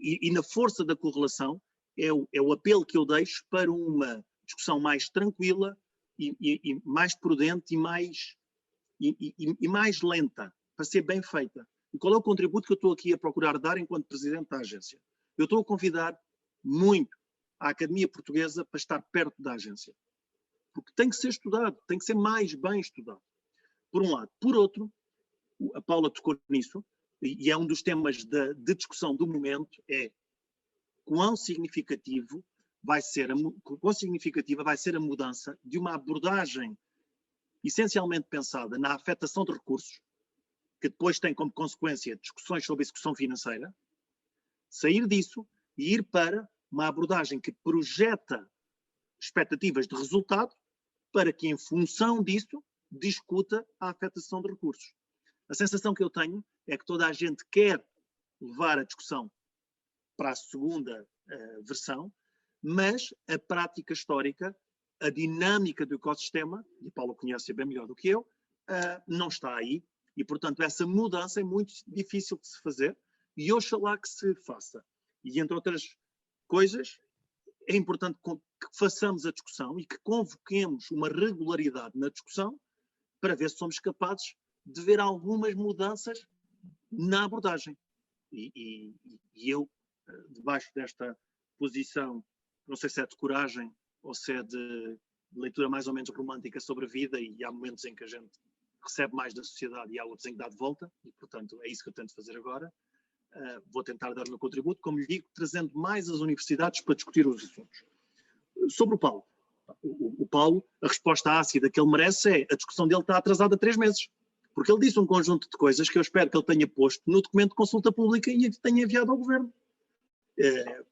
e na força da correlação é o apelo que eu deixo para uma discussão mais tranquila e mais prudente e mais lenta, para ser bem feita. E qual é o contributo que eu estou aqui a procurar dar enquanto presidente da agência? Eu estou a convidar muito a Academia Portuguesa para estar perto da agência. Porque tem que ser estudado, tem que ser mais bem estudado. Por um lado. Por outro, a Paula tocou nisso, e é um dos temas de discussão do momento, é quão significativa vai ser a mudança de uma abordagem essencialmente pensada na afetação de recursos, que depois tem como consequência discussões sobre execução financeira, sair disso e ir para uma abordagem que projeta expectativas de resultado para que, em função disso, discuta a afetação de recursos. A sensação que eu tenho é que toda a gente quer levar a discussão para a segunda versão, mas a prática histórica, a dinâmica do ecossistema, e a Paula conhece bem melhor do que eu, não está aí. E, portanto, essa mudança é muito difícil de se fazer e oxalá que se faça. E, entre outras coisas, é importante que façamos a discussão e que convoquemos uma regularidade na discussão para ver se somos capazes de ver algumas mudanças na abordagem. E eu, debaixo desta posição, não sei se é de coragem ou se é de leitura mais ou menos romântica sobre a vida, e há momentos em que a gente recebe mais da sociedade e há outros em que dá de volta, e portanto é isso que eu tento fazer agora. Vou tentar dar o meu contributo, como lhe digo, trazendo mais as universidades para discutir os assuntos. Sobre o Paulo. O Paulo, a resposta ácida que ele merece é a discussão dele está atrasada 3 meses. Porque ele disse um conjunto de coisas que eu espero que ele tenha posto no documento de consulta pública e tenha enviado ao Governo.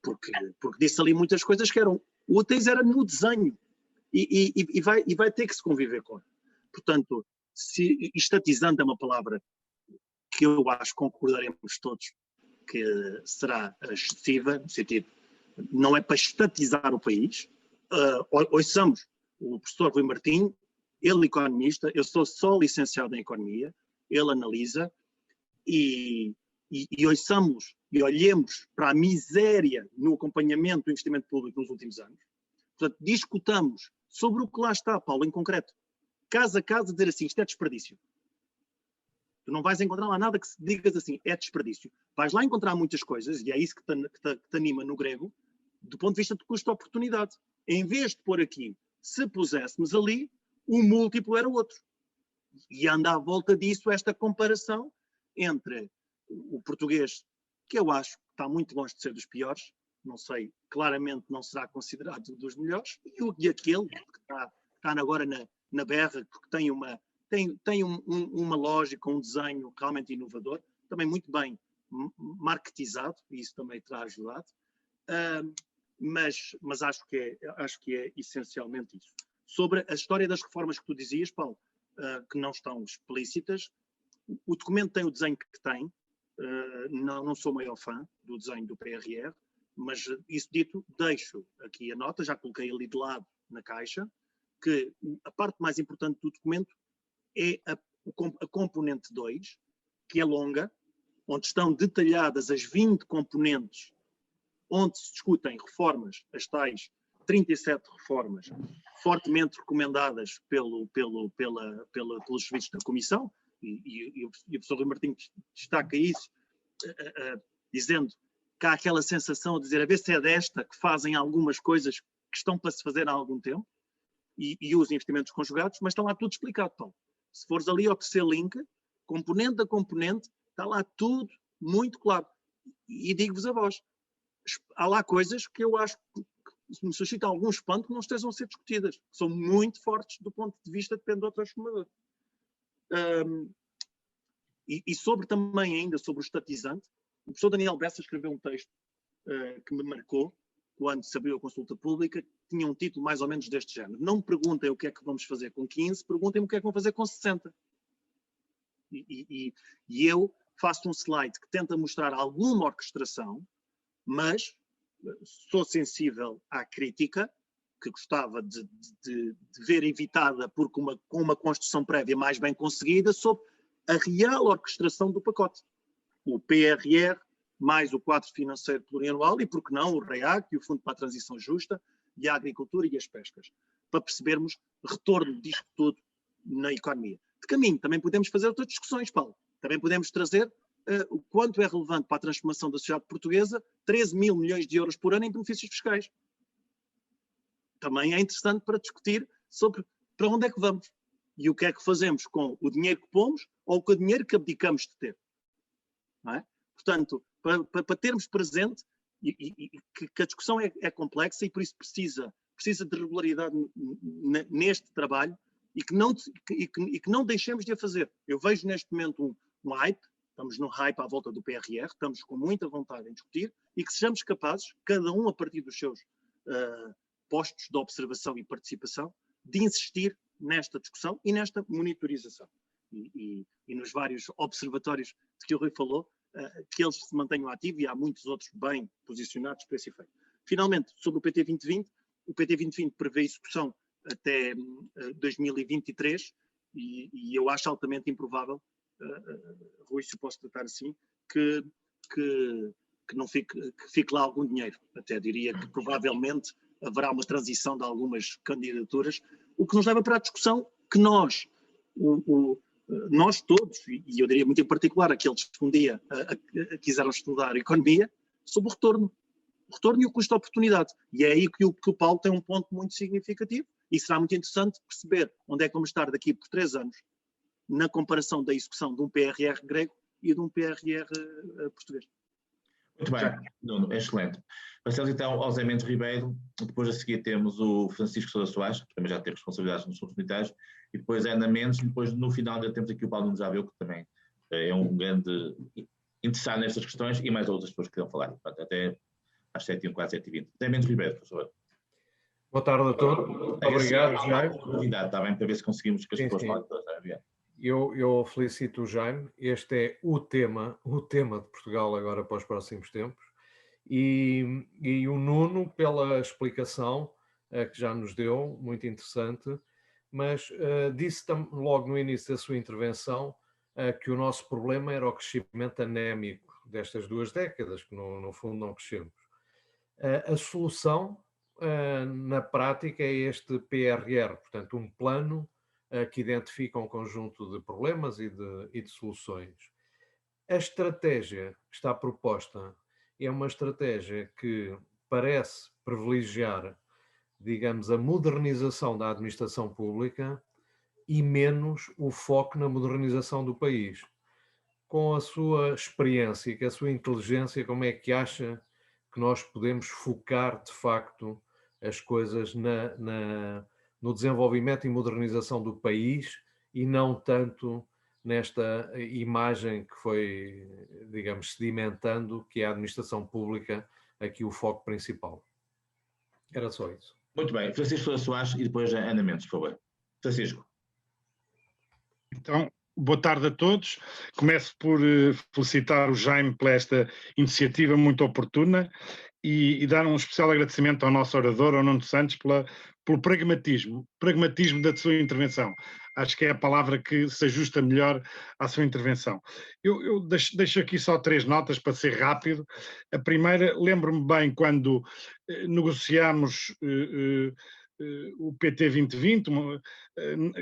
Porque disse ali muitas coisas que eram úteis, era no desenho. E vai ter que se conviver com. Portanto, estatizando é uma palavra que eu acho que concordaremos todos que será excessiva, no sentido, não é para estatizar o país. Ouçamos o professor Rui Martinho, ele economista, eu sou só licenciado em economia, ele analisa, e ouçamos e olhemos para a miséria no acompanhamento do investimento público nos últimos anos. Portanto, discutamos sobre o que lá está, Paulo, em concreto. Caso a caso, dizer assim, isto é desperdício. Tu não vais encontrar lá nada que se digas assim, é desperdício. Vais lá encontrar muitas coisas, e é isso que te anima no grego, do ponto de vista de custo-oportunidade. Em vez de pôr aqui, se puséssemos ali, o múltiplo era outro. E anda à volta disso esta comparação entre o português, que eu acho que está muito longe de ser dos piores, não sei, claramente não será considerado dos melhores, e aquele que está agora na berra, que tem uma lógica, um desenho realmente inovador, também muito bem marketizado, e isso também terá ajudado, mas acho que é essencialmente isso. Sobre a história das reformas que tu dizias, Paulo, que não estão explícitas, o documento tem o desenho que tem, não sou o maior fã do desenho do PRR, mas isso dito, deixo aqui a nota, já coloquei ali de lado na caixa, que a parte mais importante do documento é a componente 2, que é longa, onde estão detalhadas as 20 componentes, onde se discutem reformas, as tais 37 reformas, fortemente recomendadas pelos serviços da Comissão, e o professor Rui Martins destaca isso, dizendo que há aquela sensação de dizer, a ver se é desta que fazem algumas coisas que estão para se fazer há algum tempo, e os investimentos conjugados, mas está lá tudo explicado, Paulo. Se fores ali ao terceiro link, componente a componente, está lá tudo muito claro. E digo-vos a vós, há lá coisas que eu acho que me suscitam algum espanto que não estejam a ser discutidas, que são muito fortes do ponto de vista depende do transformador. E sobre também ainda, sobre o estatizante, o professor Daniel Bessa escreveu um texto que me marcou quando se abriu a consulta pública, tinha um título mais ou menos deste género. Não me perguntem o que é que vamos fazer com 15, perguntem-me o que é que vão fazer com 60. E eu faço um slide que tenta mostrar alguma orquestração, mas sou sensível à crítica, que gostava de ver evitada com uma construção prévia mais bem conseguida, sobre a real orquestração do pacote. O PRR, mais o quadro financeiro plurianual e, por que não, o REAC e o Fundo para a Transição Justa e a Agricultura e as Pescas, para percebermos retorno disto tudo na economia. De caminho, também podemos fazer outras discussões, Paulo. Também podemos trazer o quanto é relevante para a transformação da sociedade portuguesa 13 mil milhões de euros por ano em benefícios fiscais. Também é interessante para discutir sobre para onde é que vamos e o que é que fazemos com o dinheiro que pomos ou com o dinheiro que abdicamos de ter. Não é? Portanto, para termos presente que a discussão é complexa e por isso precisa de regularidade neste trabalho e que não deixemos de a fazer. Eu vejo neste momento um hype, estamos no hype à volta do PRR, estamos com muita vontade em discutir e que sejamos capazes, cada um a partir dos seus postos de observação e participação, de insistir nesta discussão e nesta monitorização. E nos vários observatórios de que o Rui falou, que eles se mantenham ativos e há muitos outros bem posicionados para esse efeito. Finalmente, sobre o PT 2020, o PT 2020 prevê execução até 2023 e eu acho altamente improvável, Rui, se eu posso tratar assim, que fique lá algum dinheiro. Até diria que provavelmente haverá uma transição de algumas candidaturas, o que nos leva para a discussão que nós todos, e eu diria muito em particular aqueles que um dia quiseram estudar economia, sobre o retorno e o custo de oportunidade. E é aí que o Paulo tem um ponto muito significativo e será muito interessante perceber onde é que vamos estar daqui por 3 anos na comparação da execução de um PRR grego e de um PRR português. Muito bem, Nuno, excelente. Passamos então ao Zé Mendes Ribeiro, depois a seguir temos o Francisco Sousa Soares, que também já tem responsabilidades nos assuntos militares, e depois a Ana Mendes, e depois no final ainda temos aqui o Paulo Nunes Jáveu, que também é um grande interessado nestas questões, e mais outras pessoas que queriam falar. Portanto, até às 7h15, quase 7h20. Zé Mendes Ribeiro, por favor. Boa tarde a todos. Obrigado, Jaime. Está bem, para ver se conseguimos que as pessoas falem todas. Eu felicito o Jaime. Este é o tema de Portugal agora para os próximos tempos. E o Nuno pela explicação que já nos deu, muito interessante, mas disse logo no início da sua intervenção que o nosso problema era o crescimento anémico destas 2 décadas, que no fundo não crescemos. A solução, na prática, é este PRR, portanto, um plano que identifica um conjunto de problemas e de soluções. A estratégia que está proposta é uma estratégia que parece privilegiar, digamos, a modernização da administração pública e menos o foco na modernização do país. Com a sua experiência e com a sua inteligência, como é que acha que nós podemos focar, de facto, as coisas no desenvolvimento e modernização do país e não tanto nesta imagem que foi, digamos, sedimentando, que é a administração pública, aqui o foco principal. Era só isso. Muito bem. Francisco Soares e depois a Ana Mendes, por favor. Francisco. Então, boa tarde a todos. Começo por felicitar o Jaime por esta iniciativa muito oportuna e dar um especial agradecimento ao nosso orador, ao Nuno Santos, pelo pragmatismo da sua intervenção. Acho que é a palavra que se ajusta melhor à sua intervenção. Eu deixo aqui só 3 notas para ser rápido. A primeira, lembro-me bem quando negociámos o PT 2020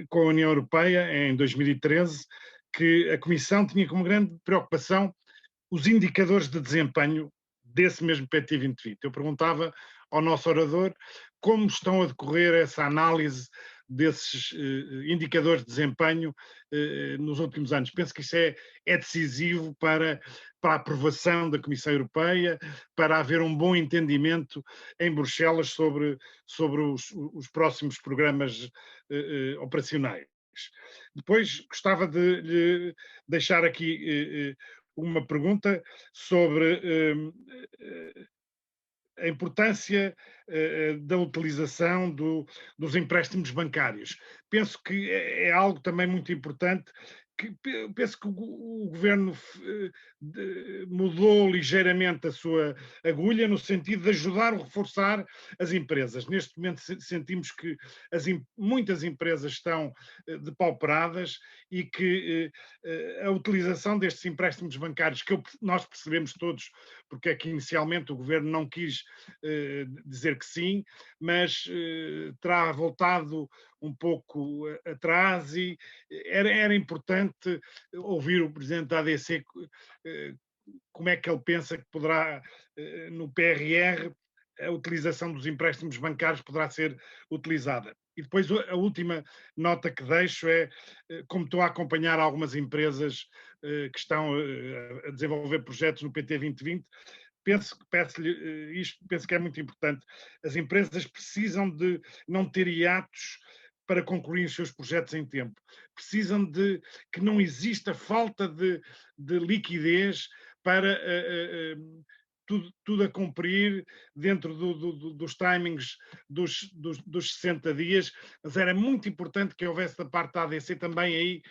com a União Europeia em 2013, que a Comissão tinha como grande preocupação os indicadores de desempenho desse mesmo PT 2020. Eu perguntava ao nosso orador como estão a decorrer essa análise desses indicadores de desempenho nos últimos anos. Penso que isso é decisivo para a aprovação da Comissão Europeia, para haver um bom entendimento em Bruxelas sobre os próximos programas operacionais. Depois gostava de lhe deixar aqui uma pergunta sobre a importância da utilização dos empréstimos bancários. Penso que é algo também muito importante, que penso que o governo mudou ligeiramente a sua agulha no sentido de ajudar ou reforçar as empresas. Neste momento sentimos que muitas empresas estão depauperadas e que a utilização destes empréstimos bancários, que nós percebemos todos porque é que inicialmente o governo não quis dizer que sim, mas terá voltado um pouco atrás e era importante ouvir o Presidente da ADC como é que ele pensa que poderá, no PRR, a utilização dos empréstimos bancários poderá ser utilizada. E depois a última nota que deixo é, como estou a acompanhar algumas empresas que estão a desenvolver projetos no PT 2020, peço-lhe isto, penso que é muito importante. As empresas precisam de não ter hiatos para concluir os seus projetos em tempo. Precisam de que não exista falta de liquidez para tudo a cumprir dentro dos timings dos 60 dias, mas era muito importante que houvesse da parte da ADC também aí,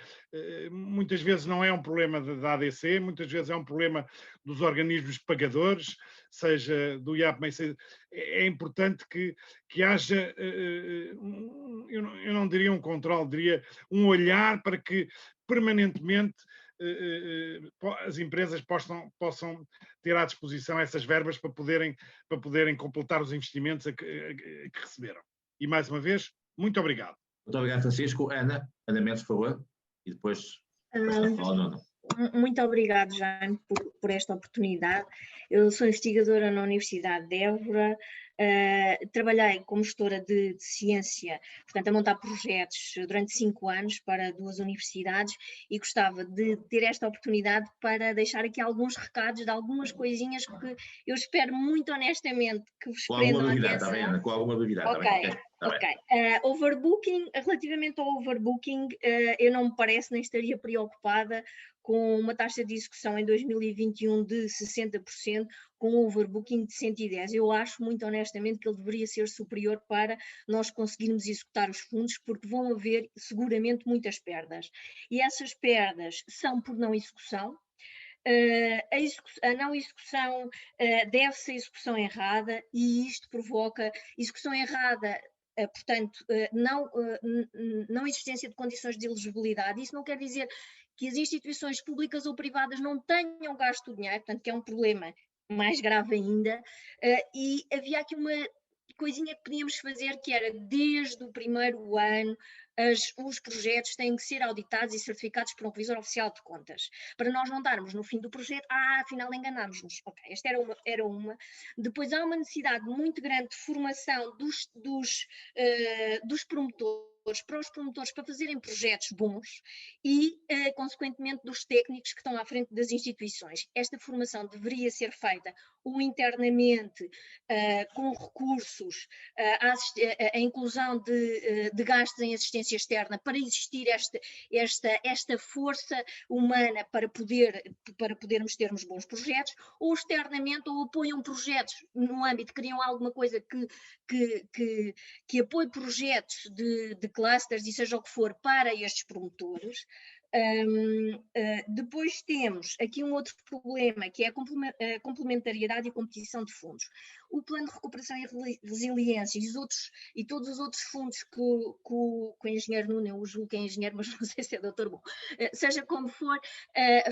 muitas vezes não é um problema da ADC, muitas vezes é um problema dos organismos pagadores, seja do IAPMEI, é importante que haja, eu não diria um controle, diria um olhar para que permanentemente as empresas possam ter à disposição essas verbas para poderem completar os investimentos que receberam. E mais uma vez, muito obrigado. Muito obrigado, Francisco. Ana Mendes, por favor, e depois muito obrigado, Jaime, por esta oportunidade. Eu sou investigadora na Universidade de Évora, trabalhei como gestora de ciência, portanto a montar projetos durante 5 anos para 2 universidades e gostava de ter esta oportunidade para deixar aqui alguns recados de algumas coisinhas que eu espero muito honestamente que vos prendam a atenção. Está bem, com alguma brevidade. Ok. Overbooking, relativamente ao overbooking, eu não me parece nem estaria preocupada com uma taxa de execução em 2021 de 60%, com um overbooking de 110%. Eu acho muito honestamente que ele deveria ser superior para nós conseguirmos executar os fundos, porque vão haver seguramente muitas perdas. E essas perdas são por não execução. A não execução deve-se à execução errada e isto provoca execução errada. Portanto, não existência de condições de elegibilidade. Isso não quer dizer que as instituições públicas ou privadas não tenham gasto dinheiro, portanto, que é um problema mais grave ainda, e havia aqui uma coisinha que podíamos fazer, que era desde o primeiro ano os projetos têm que ser auditados e certificados por um revisor oficial de contas, para nós não darmos no fim do projeto, afinal enganámos-nos. Ok, esta era uma. Depois há uma necessidade muito grande de formação dos promotores, para os promotores, para fazerem projetos bons e, consequentemente, dos técnicos que estão à frente das instituições. Esta formação deveria ser feita ou internamente, com recursos, a inclusão de gastos em assistência externa, para existir esta força humana para podermos termos bons projetos, ou externamente, ou apoiam projetos no âmbito, criam alguma coisa que apoie projetos de clusters e seja o que for para estes promotores. Depois temos aqui um outro problema, que é a complementariedade e competição de fundos. O plano de recuperação e resiliência e todos os outros fundos que o engenheiro Nuno, eu julgo que é engenheiro, mas não sei se é doutor bom, seja como for,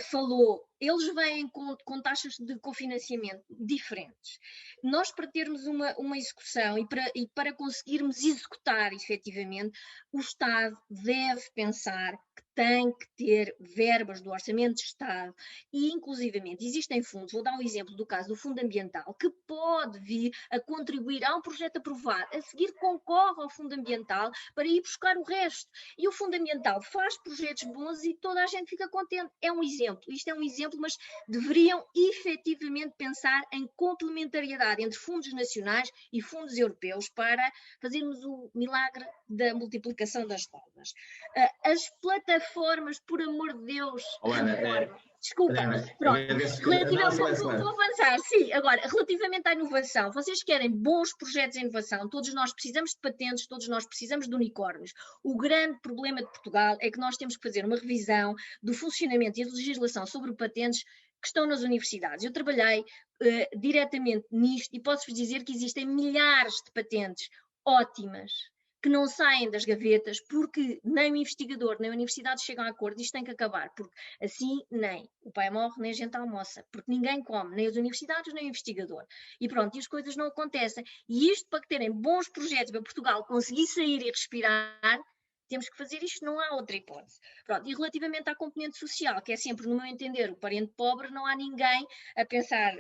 falou, eles vêm com taxas de cofinanciamento diferentes. Nós, para termos uma execução e para conseguirmos executar efetivamente, o Estado deve pensar que tem que ter verbas do Orçamento de Estado e, inclusivamente, existem fundos, vou dar um exemplo do caso do Fundo Ambiental, que pode vir a contribuir a um projeto aprovado, a seguir concorre ao Fundo Ambiental para ir buscar o resto. E o Fundo Ambiental faz projetos bons e toda a gente fica contente. É um exemplo, isto é um exemplo, mas deveriam efetivamente pensar em complementariedade entre fundos nacionais e fundos europeus para fazermos o milagre da multiplicação das rodas. As plataformas, por amor de Deus, desculpa, pronto, relativamente, vou avançar, sim, agora, relativamente à inovação, vocês querem bons projetos de inovação, todos nós precisamos de patentes, todos nós precisamos de unicórnios. O grande problema de Portugal é que nós temos que fazer uma revisão do funcionamento e da legislação sobre patentes que estão nas universidades. Eu trabalhei diretamente nisto e posso-vos dizer que existem milhares de patentes ótimas, que não saem das gavetas, porque nem o investigador, nem a universidade chegam a acordo, isto tem que acabar, porque assim nem o pai morre, nem a gente almoça, porque ninguém come, nem as universidades, nem o investigador. E pronto, e as coisas não acontecem. E isto, para terem bons projetos para Portugal conseguir sair e respirar, temos que fazer isto, não há outra hipótese. Pronto, e relativamente à componente social, que é sempre, no meu entender, o parente pobre, não há ninguém a pensar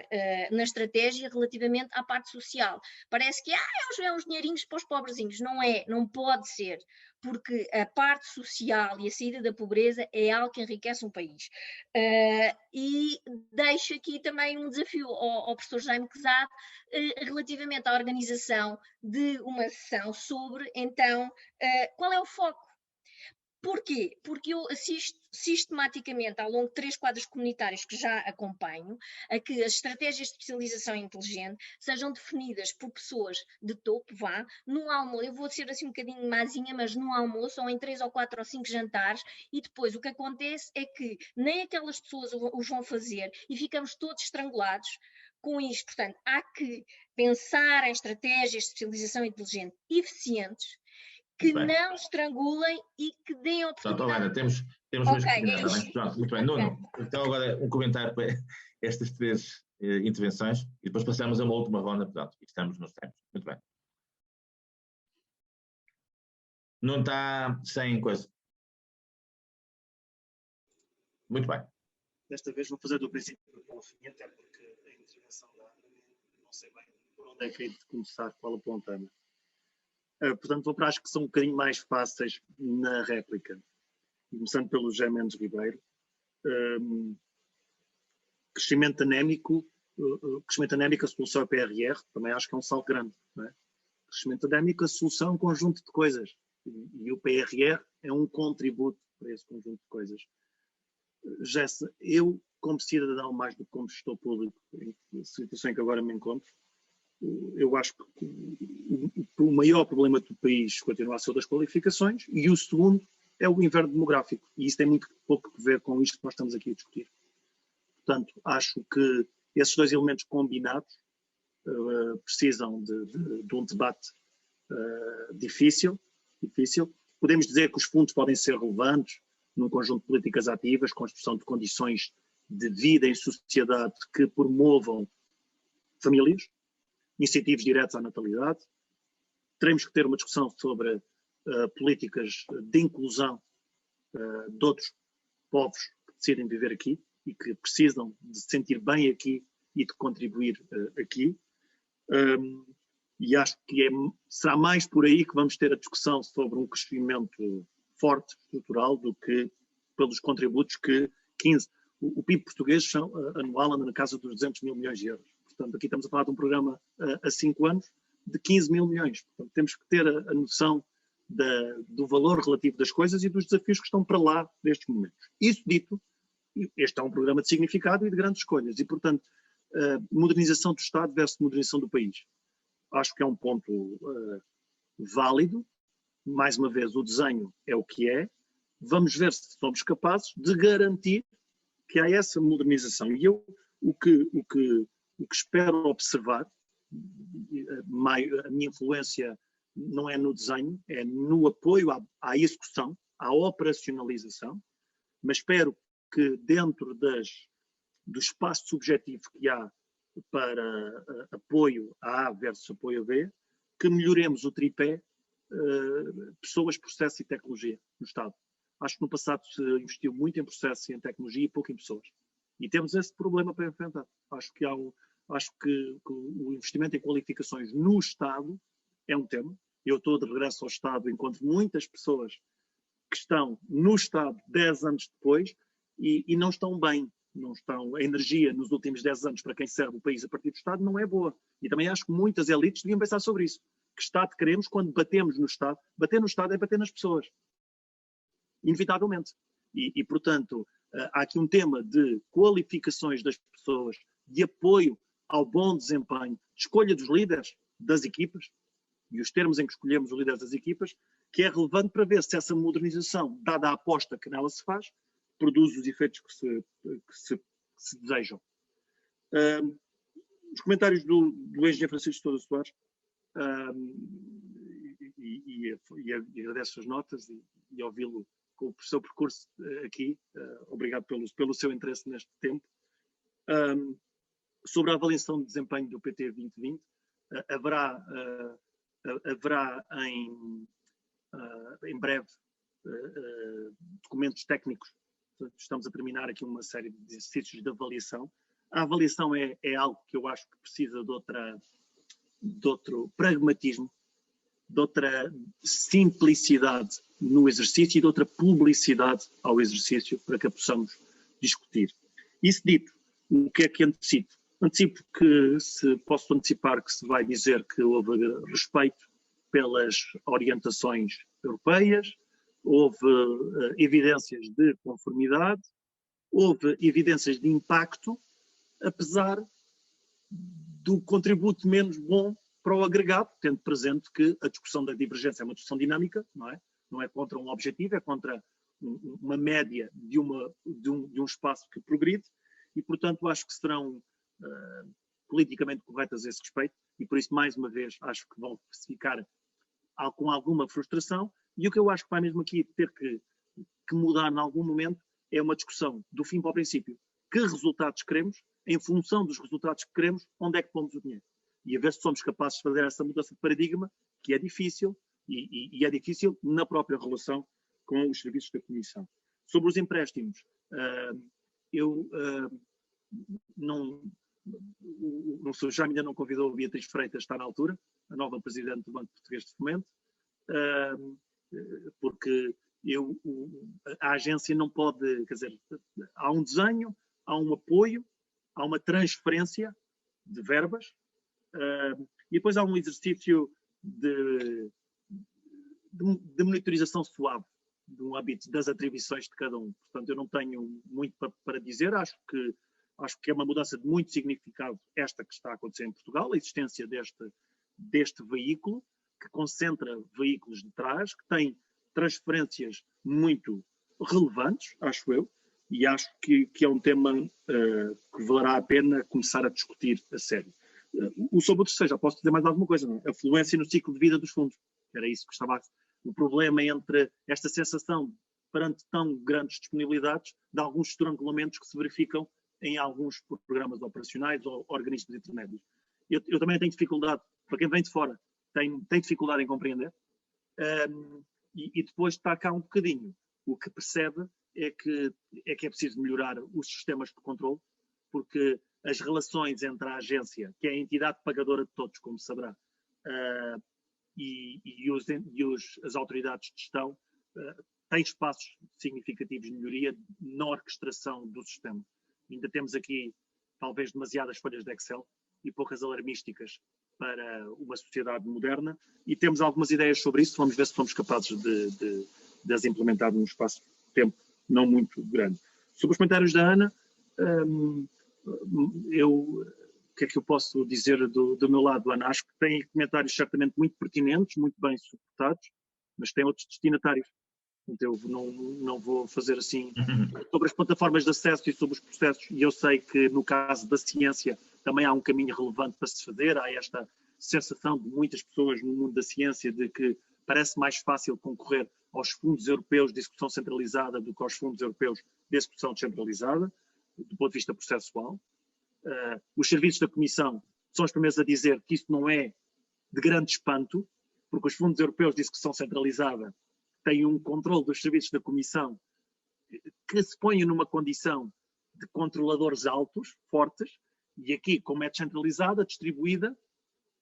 na estratégia relativamente à parte social. Parece que é uns dinheirinhos para os pobrezinhos. Não é, não pode ser, porque a parte social e a saída da pobreza é algo que enriquece um país. E deixo aqui também um desafio ao professor Jaime Quezado relativamente à organização de uma sessão sobre, então, qual é o foco? Porquê? Porque eu assisto sistematicamente ao longo de 3 quadros comunitários que já acompanho, a que as estratégias de especialização inteligente sejam definidas por pessoas de topo, no almoço, eu vou ser assim um bocadinho mazinha, mas no almoço, ou em 3 ou 4 ou 5 jantares, e depois o que acontece é que nem aquelas pessoas os vão fazer e ficamos todos estrangulados com isto. Portanto, há que pensar em estratégias de especialização inteligente eficientes, que não estrangulem e que deem oportunidade. Pronto, Helena, temos mesmo que Pronto, muito bem. Nuno, então agora um comentário para estas 3 intervenções e depois passamos a uma última ronda, portanto, e estamos nos tempos. Muito bem. Não está sem coisa. Muito bem. Desta vez vou fazer do princípio ao fim, até porque a intervenção da Ana, não sei bem por onde é que hei de começar, qual a pontana. Portanto, vou para as que são um bocadinho mais fáceis na réplica. Começando pelo José Mendes Ribeiro. Crescimento anémico, a solução é PRR, também acho que é um salto grande. Não é? Crescimento anémico, a solução é um conjunto de coisas. E o PRR é um contributo para esse conjunto de coisas. Jesse, eu, como cidadão, mais do que como gestor público, em situação em que agora me encontro, eu acho que o maior problema do país continua a ser o das qualificações e o segundo é o inverno demográfico. E isso tem muito pouco a ver com isto que nós estamos aqui a discutir. Portanto, acho que esses 2 elementos combinados precisam de um debate difícil. Podemos dizer que os fundos podem ser relevantes num conjunto de políticas ativas, construção de condições de vida em sociedade que promovam famílias, incentivos diretos à natalidade. Teremos que ter uma discussão sobre políticas de inclusão de outros povos que decidem viver aqui e que precisam de se sentir bem aqui e de contribuir aqui. E acho que será mais por aí que vamos ter a discussão sobre um crescimento forte, estrutural, do que pelos contributos que 15... O PIB português anual anda na casa dos 200 mil milhões de euros. Portanto, aqui estamos a falar de um programa a 5 anos de 15 mil milhões. Portanto, temos que ter a noção do valor relativo das coisas e dos desafios que estão para lá destes momentos. Isso dito, este é um programa de significado e de grandes escolhas. E, portanto, modernização do Estado versus modernização do país. Acho que é um ponto válido. Mais uma vez, o desenho é o que é. Vamos ver se somos capazes de garantir que há essa modernização. E eu, o que espero observar, a minha influência não é no desenho, é no apoio à execução, à operacionalização, mas espero que dentro do espaço subjetivo que há para apoio a A versus apoio a B, que melhoremos o tripé pessoas, processo e tecnologia no Estado. Acho que no passado se investiu muito em processo e em tecnologia e pouco em pessoas. E temos esse problema para enfrentar. Acho que o investimento em qualificações no Estado é um tema. Eu estou de regresso ao Estado, encontro muitas pessoas que estão no Estado 10 anos depois e não estão bem. Não estão, a energia nos últimos 10 anos para quem serve o país a partir do Estado não é boa. E também acho que muitas elites deviam pensar sobre isso. Que Estado queremos quando batemos no Estado? Bater no Estado é bater nas pessoas. Inevitavelmente. E, portanto, há aqui um tema de qualificações das pessoas, de apoio ao bom desempenho, de escolha dos líderes das equipas, e os termos em que escolhemos os líderes das equipas, que é relevante para ver se essa modernização, dada a aposta que nela se faz, produz os efeitos que se desejam. Os comentários do engenheiro Francisco Sousa Soares, e agradeço as notas e ouvi-lo com o seu percurso aqui. Obrigado pelo seu interesse neste tempo. Sobre a avaliação de desempenho do PT 2020, haverá em breve documentos técnicos. Estamos a terminar aqui uma série de exercícios de avaliação. A avaliação é algo que eu acho que precisa de outro pragmatismo, de outra simplicidade no exercício e de outra publicidade ao exercício para que a possamos discutir. Isso dito, o que é que antecipo? Antecipo que posso antecipar que se vai dizer que houve respeito pelas orientações europeias, houve evidências de conformidade, houve evidências de impacto, apesar do contributo menos bom para o agregado, tendo presente que a discussão da divergência é uma discussão dinâmica, não é? Não é contra um objetivo, é contra uma média de um espaço que progride e, portanto, acho que serão politicamente corretas a esse respeito e, por isso, mais uma vez, acho que vão ficar com alguma frustração e o que eu acho que vai mesmo aqui ter que mudar em algum momento é uma discussão do fim para o princípio. Que resultados queremos? Em função dos resultados que queremos, onde é que pomos o dinheiro? E a ver se somos capazes de fazer essa mudança de paradigma, que é difícil, e é difícil na própria relação com os serviços da Comissão. Sobre os empréstimos, o Sr. Jaime ainda não convidou a Beatriz Freitas, está na altura, a nova Presidente do Banco Português de Fomento, porque a agência não pode, quer dizer, há um desenho, há um apoio, há uma transferência de verbas, e depois há um exercício de monitorização suave do âmbito das atribuições de cada um. Portanto, eu não tenho muito para dizer, acho que é uma mudança de muito significado esta que está a acontecer em Portugal, a existência deste veículo, que concentra veículos de trás, que tem transferências muito relevantes, acho eu, e acho que é um tema que valerá a pena começar a discutir a sério. Sobre o terceiro, já posso dizer mais alguma coisa, não? A fluência no ciclo de vida dos fundos. Era isso que estava o problema entre esta sensação perante tão grandes disponibilidades de alguns estrangulamentos que se verificam em alguns programas operacionais ou organismos intermédios. Eu também tenho dificuldade, para quem vem de fora, tem dificuldade em compreender. e depois está cá um bocadinho. O que percebe é que é preciso melhorar os sistemas de controle, porque as relações entre a agência, que é a entidade pagadora de todos, como saberá, e as autoridades de gestão, têm espaços significativos de melhoria na orquestração do sistema. Ainda temos aqui, talvez, demasiadas folhas de Excel e poucas alarmísticas para uma sociedade moderna, e temos algumas ideias sobre isso. Vamos ver se somos capazes de as implementar num espaço de tempo não muito grande. Sobre os comentários da Ana, o que é que eu posso dizer do meu lado, Ana? Acho que tem comentários certamente muito pertinentes, muito bem suportados, mas tem outros destinatários. Então, eu não vou fazer assim. Sobre as plataformas de acesso e sobre os processos, e eu sei que no caso da ciência também há um caminho relevante para se fazer. Há esta sensação de muitas pessoas no mundo da ciência de que parece mais fácil concorrer aos fundos europeus de execução centralizada do que aos fundos europeus de execução descentralizada, do ponto de vista processual. Os serviços da Comissão são os primeiros a dizer que isso não é de grande espanto, porque os fundos europeus de execução centralizada têm um controle dos serviços da Comissão que se põe numa condição de controladores altos, fortes, e aqui, como é descentralizada, distribuída,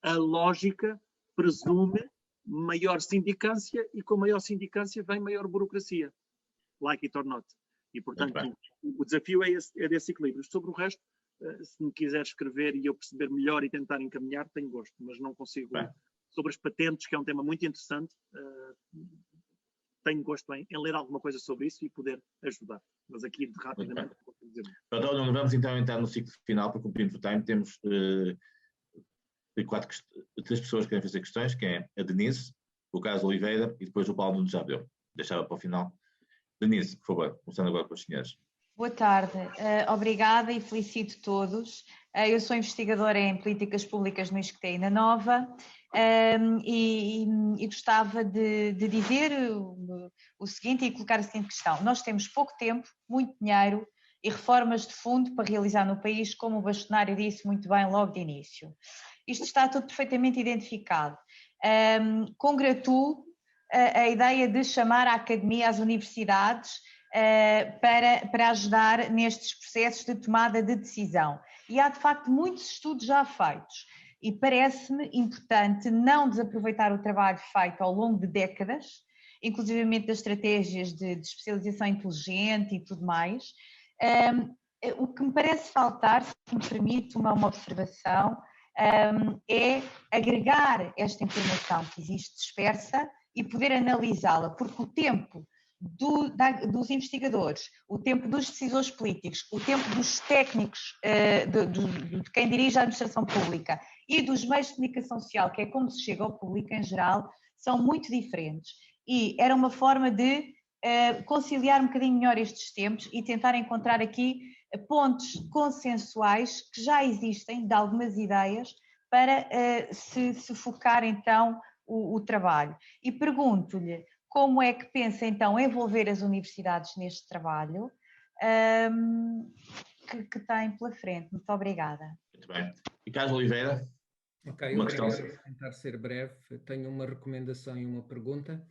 a lógica presume maior sindicância, e com maior sindicância vem maior burocracia, like it or not. E, portanto, o desafio é desse equilíbrio. Sobre o resto, se me quiser escrever e eu perceber melhor e tentar encaminhar, tenho gosto, mas não consigo. Sobre as patentes, que é um tema muito interessante, tenho gosto em ler alguma coisa sobre isso e poder ajudar. Mas aqui, rapidamente, vou dizer. Então, vamos então entrar no ciclo final, para cumprir o time. Temos três pessoas que querem fazer questões, que é a Denise, o Carlos Oliveira e depois o Paulo Nunes já deu. Deixava para o final. Denise, por favor, começando agora com as senhoras. Boa tarde, obrigada e felicito todos. Eu sou investigadora em políticas públicas no ISCTE na Nova e gostava de dizer o seguinte e colocar a seguinte questão. Nós temos pouco tempo, muito dinheiro e reformas de fundo para realizar no país, como o bastonário disse muito bem logo de início. Isto está tudo perfeitamente identificado. Congratulo a ideia de chamar a academia, as universidades, para ajudar nestes processos de tomada de decisão. E há, de facto, muitos estudos já feitos. E parece-me importante não desaproveitar o trabalho feito ao longo de décadas, inclusivamente das estratégias de especialização inteligente e tudo mais. O que me parece faltar, se me permite uma observação, é agregar esta informação que existe dispersa e poder analisá-la, porque o tempo dos investigadores, o tempo dos decisores políticos, o tempo dos técnicos, de quem dirige a administração pública e dos meios de comunicação social, que é como se chega ao público em geral, são muito diferentes. E era uma forma de conciliar um bocadinho melhor estes tempos e tentar encontrar aqui pontos consensuais que já existem de algumas ideias para se focar então o trabalho. E pergunto-lhe, como é que pensa então envolver as universidades neste trabalho que tem pela frente? Muito obrigada. Muito bem. E Carlos Oliveira? Ok, obrigado. Vou tentar ser breve. Tenho uma recomendação e uma pergunta.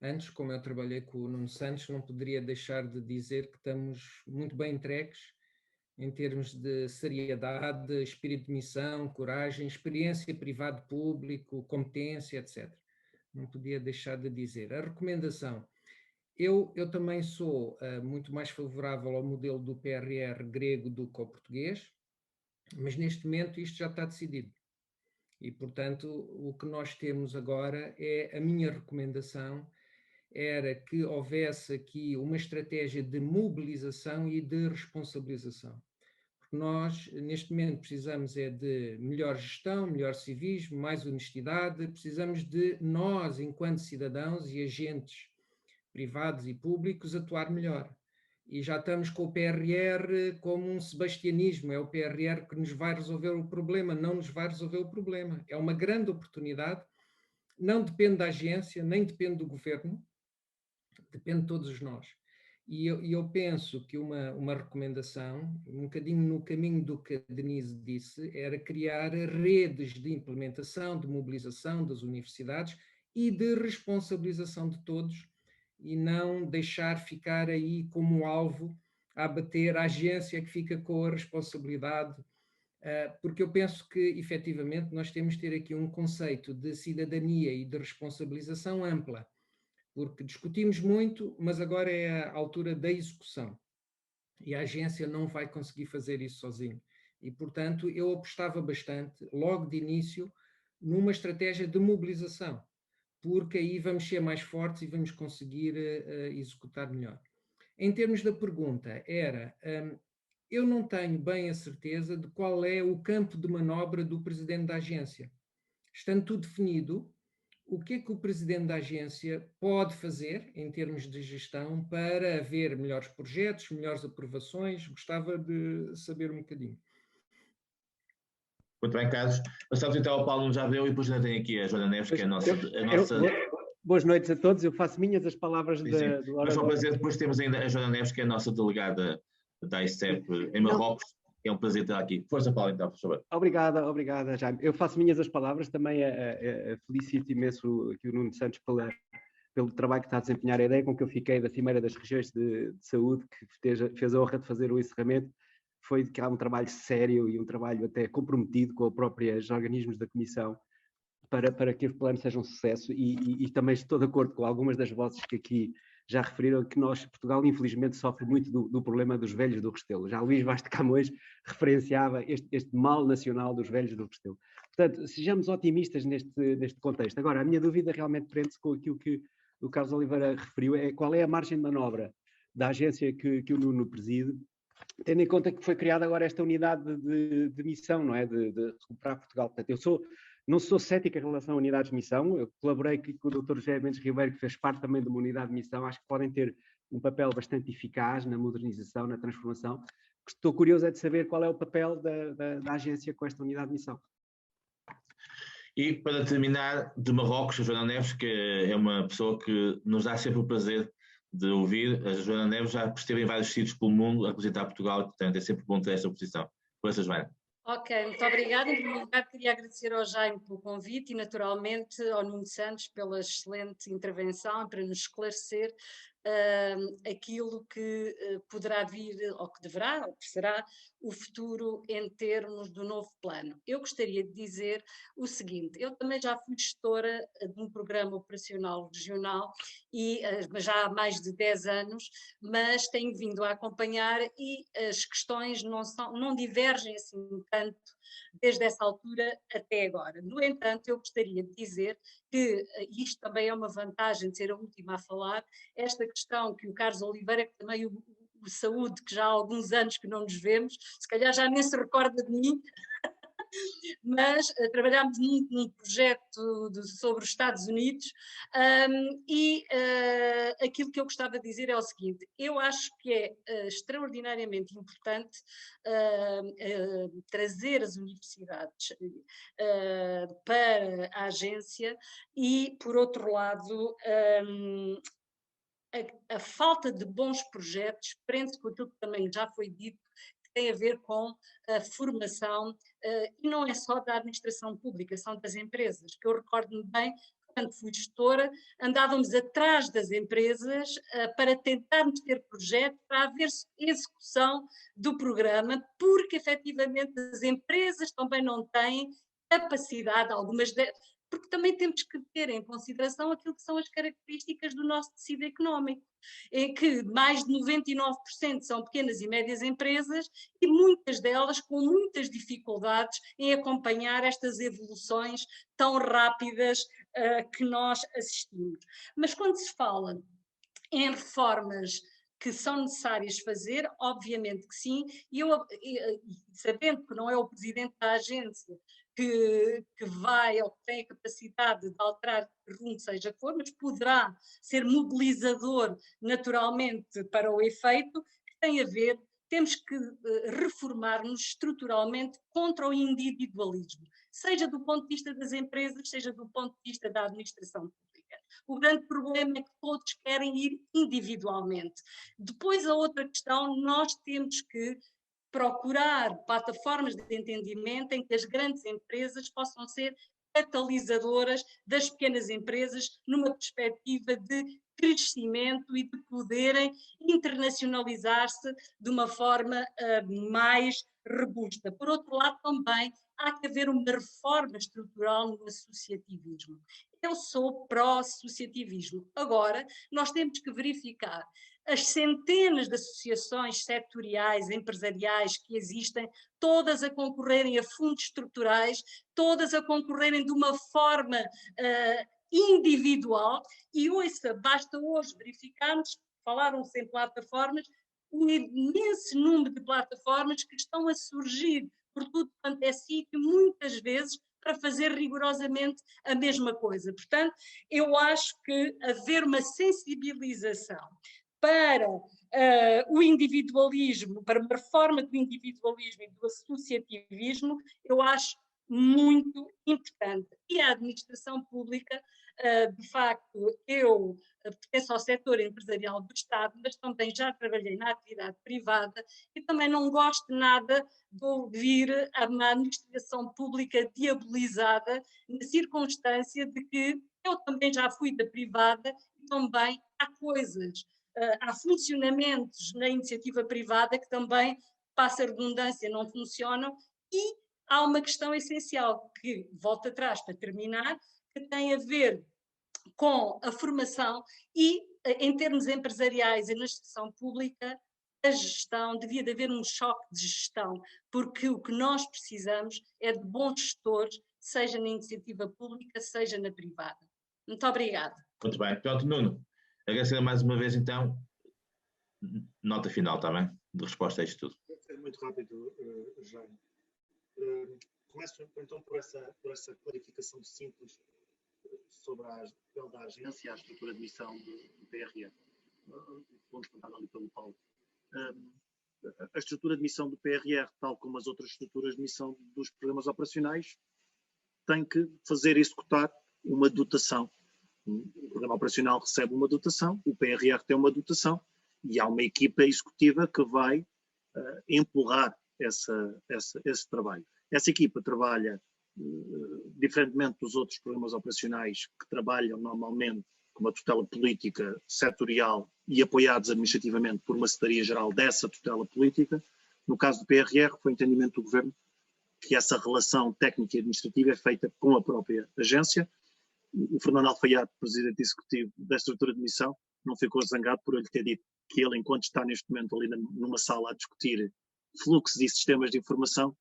Antes, como eu trabalhei com o Nuno Santos, não poderia deixar de dizer que estamos muito bem entregues em termos de seriedade, espírito de missão, coragem, experiência privado-público, competência, etc. Não podia deixar de dizer. A recomendação. Eu também sou muito mais favorável ao modelo do PRR grego do que ao português, mas neste momento isto já está decidido. E, portanto, o que nós temos agora é, a minha recomendação era que houvesse aqui uma estratégia de mobilização e de responsabilização. Porque nós, neste momento, precisamos de melhor gestão, melhor civismo, mais honestidade, precisamos de nós, enquanto cidadãos e agentes privados e públicos, atuar melhor. E já estamos com o PRR como um sebastianismo, é o PRR que nos vai resolver o problema, não nos vai resolver o problema. É uma grande oportunidade, não depende da agência, nem depende do governo, depende de todos nós. E eu penso que uma recomendação, um bocadinho no caminho do que a Denise disse, era criar redes de implementação, de mobilização das universidades e de responsabilização de todos, e não deixar ficar aí como alvo a abater a agência que fica com a responsabilidade, porque eu penso que, efetivamente, nós temos de ter aqui um conceito de cidadania e de responsabilização ampla, porque discutimos muito, mas agora é a altura da execução. E a agência não vai conseguir fazer isso sozinho. E, portanto, eu apostava bastante, logo de início, numa estratégia de mobilização, porque aí vamos ser mais fortes e vamos conseguir executar melhor. Em termos da pergunta, eu não tenho bem a certeza de qual é o campo de manobra do presidente da agência. Estando tudo definido, o que é que o presidente da agência pode fazer em termos de gestão para haver melhores projetos, melhores aprovações? Gostava de saber um bocadinho. Muito bem, Carlos. Passamos então ao Paulo Jardel e depois ainda tem aqui a Joana Neves, que é a nossa... Boas noites a todos, eu faço minhas as palavras do orador. Mas só para dizer, depois temos ainda a Joana Neves, que é a nossa delegada da ICEP em Marrocos. É um prazer estar aqui. Força, Paulo, então, por favor. Obrigada, Jaime. Eu faço minhas as palavras, também felicito imenso aqui o Nuno Santos pelo trabalho que está a desempenhar. A ideia com que eu fiquei da Cimeira das Regiões de Saúde, que fez a honra de fazer o encerramento, foi de que há um trabalho sério e um trabalho até comprometido com os próprios organismos da Comissão para que o plano seja um sucesso e também estou de acordo com algumas das vozes que aqui já referiram que Portugal, infelizmente, sofre muito do problema dos velhos do Restelo. Já Luís Vaz de Camões referenciava este mal nacional dos velhos do Restelo. Portanto, sejamos otimistas neste contexto. Agora, a minha dúvida realmente prende-se com aquilo que o Carlos Oliveira referiu, qual é a margem de manobra da agência que o Nuno preside, tendo em conta que foi criada agora esta unidade de missão, não é? De recuperar Portugal. Portanto, não sou cético em relação a unidades de missão, eu colaborei aqui com o Dr. José Mendes Ribeiro, que fez parte também de uma unidade de missão, acho que podem ter um papel bastante eficaz na modernização, na transformação. Estou curioso de saber qual é o papel da agência com esta unidade de missão. E para terminar, de Marrocos, a Joana Neves, que é uma pessoa que nos dá sempre o prazer de ouvir. A Joana Neves já esteve em vários sítios pelo mundo a representar Portugal, portanto é sempre bom ter esta posição. Por essa, Joana. Ok, muito obrigada. Em primeiro lugar, queria agradecer ao Jaime pelo convite e, naturalmente, ao Nuno Santos pela excelente intervenção para nos esclarecer aquilo que poderá vir, ou que deverá, ou que será o futuro em termos do novo plano. Eu gostaria de dizer o seguinte: eu também já fui gestora de um programa operacional regional, já há mais de 10 anos, mas tenho vindo a acompanhar e as questões não divergem assim tanto desde essa altura até agora. No entanto, eu gostaria de dizer que isto também é uma vantagem de ser a última a falar, esta questão que o Carlos Oliveira, que também o Saúde, que já há alguns anos que não nos vemos, se calhar já nem se recorda de mim, mas trabalhámos num projeto sobre os Estados Unidos aquilo que eu gostava de dizer é o seguinte: eu acho que é extraordinariamente importante trazer as universidades para a agência e, por outro lado, a falta de bons projetos prende-se com aquilo que também já foi dito, que tem a ver com a formação, e não é só da administração pública, são das empresas, que eu recordo-me bem, quando fui gestora, andávamos atrás das empresas para tentarmos ter projetos, para haver execução do programa, porque efetivamente as empresas também não têm capacidade, porque também temos que ter em consideração aquilo que são as características do nosso tecido económico, em que mais de 99% são pequenas e médias empresas e muitas delas com muitas dificuldades em acompanhar estas evoluções tão rápidas que nós assistimos. Mas quando se fala em reformas que são necessárias fazer, obviamente que sim, e eu, sabendo que não é o presidente da agência que vai ou que tem a capacidade de alterar rumo, seja que for, mas poderá ser mobilizador naturalmente para o efeito, que tem a ver, temos que reformar-nos estruturalmente contra o individualismo, seja do ponto de vista das empresas, seja do ponto de vista da administração pública. O grande problema é que todos querem ir individualmente. Depois a outra questão, nós temos que procurar plataformas de entendimento em que as grandes empresas possam ser catalisadoras das pequenas empresas numa perspectiva de crescimento e de poderem internacionalizar-se de uma forma mais robusta. Por outro lado, também há que haver uma reforma estrutural no associativismo. Eu sou pró-associativismo. Agora, nós temos que verificar as centenas de associações setoriais, empresariais que existem, todas a concorrerem a fundos estruturais, todas a concorrerem de uma forma individual, e ouça, basta hoje verificarmos, falaram-se em plataformas, o imenso número de plataformas que estão a surgir por tudo quanto é sítio, muitas vezes para fazer rigorosamente a mesma coisa. Portanto, eu acho que haver uma sensibilização para o individualismo, para uma reforma do individualismo e do associativismo, eu acho muito importante. E a administração pública, de facto, eu pertenço ao setor empresarial do Estado, mas também já trabalhei na atividade privada e também não gosto nada de ouvir uma administração pública diabolizada na circunstância de que eu também já fui da privada e também há coisas, há funcionamentos na iniciativa privada que também, passa a redundância, não funcionam, e há uma questão essencial que, volto atrás para terminar, que tem a ver com a formação e, em termos empresariais e na gestão pública, a gestão, devia de haver um choque de gestão, porque o que nós precisamos é de bons gestores, seja na iniciativa pública, seja na privada. Muito obrigada. Muito bem. Pronto, Nuno, agradecer mais uma vez, então, nota final, está bem? De resposta a isto tudo. Vou ser muito rápido, Jaime. Começo então por essa clarificação simples sobre o papel da agência e a estrutura de missão do PRR. Ponto levantado ali pelo Paulo. A estrutura de missão do PRR, tal como as outras estruturas de missão dos programas operacionais, tem que fazer executar uma dotação. O programa operacional recebe uma dotação, o PRR tem uma dotação e há uma equipa executiva que vai empurrar esse trabalho. Essa equipa trabalha, diferentemente dos outros programas operacionais que trabalham normalmente com uma tutela política setorial e apoiados administrativamente por uma secretaria-geral dessa tutela política. No caso do PRR, foi o entendimento do Governo que essa relação técnica e administrativa é feita com a própria agência. O Fernando Alfaiate, presidente executivo da estrutura de missão, não ficou zangado por eu lhe ter dito que ele, enquanto está neste momento ali numa sala a discutir fluxos e sistemas de informação,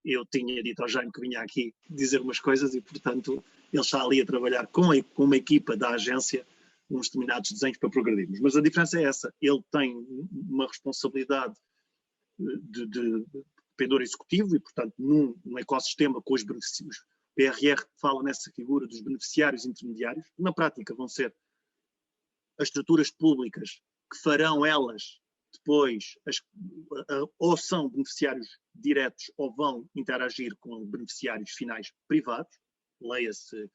eu tinha dito ao Jaime que vinha aqui dizer umas coisas e, portanto, ele está ali a trabalhar com uma equipa da agência uns determinados desenhos para progredirmos. Mas a diferença é essa, ele tem uma responsabilidade de pendor executivo e, portanto, num ecossistema com os beneficiários. O PRR fala nessa figura dos beneficiários intermediários, que na prática vão ser as estruturas públicas que farão elas depois, ou são beneficiários diretos ou vão interagir com beneficiários finais privados, leia-se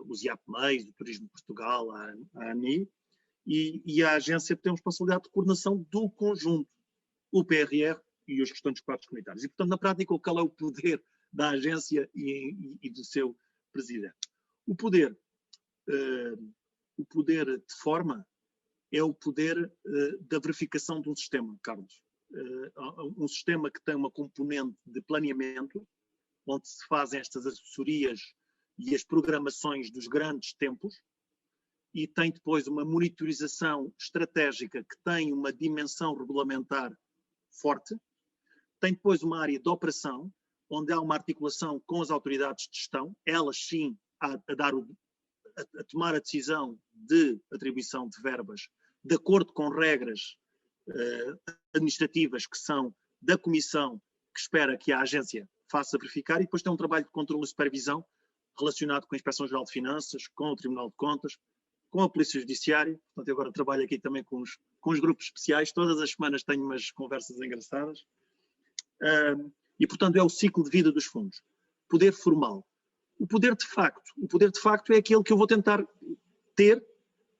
os IAPMEIs, o Turismo de Portugal, a ANI, e a agência tem uma responsabilidade de coordenação do conjunto, o PRR e os restantes quadros comunitários. E, portanto, na prática, qual é o poder da agência e do seu presidente? O poder de forma é o poder da verificação de um sistema, Carlos. Um sistema que tem uma componente de planeamento, onde se fazem estas assessorias e as programações dos grandes tempos, e tem depois uma monitorização estratégica que tem uma dimensão regulamentar forte, tem depois uma área de operação, onde há uma articulação com as autoridades de gestão, elas sim a tomar a decisão de atribuição de verbas de acordo com regras administrativas que são da comissão que espera que a agência faça verificar, e depois tem um trabalho de controle e supervisão relacionado com a Inspeção-Geral de Finanças, com o Tribunal de Contas, com a Polícia Judiciária. Portanto, eu agora trabalho aqui também com os grupos especiais, todas as semanas tenho umas conversas engraçadas. E, portanto, é o ciclo de vida dos fundos. Poder formal. O poder de facto é aquele que eu vou tentar ter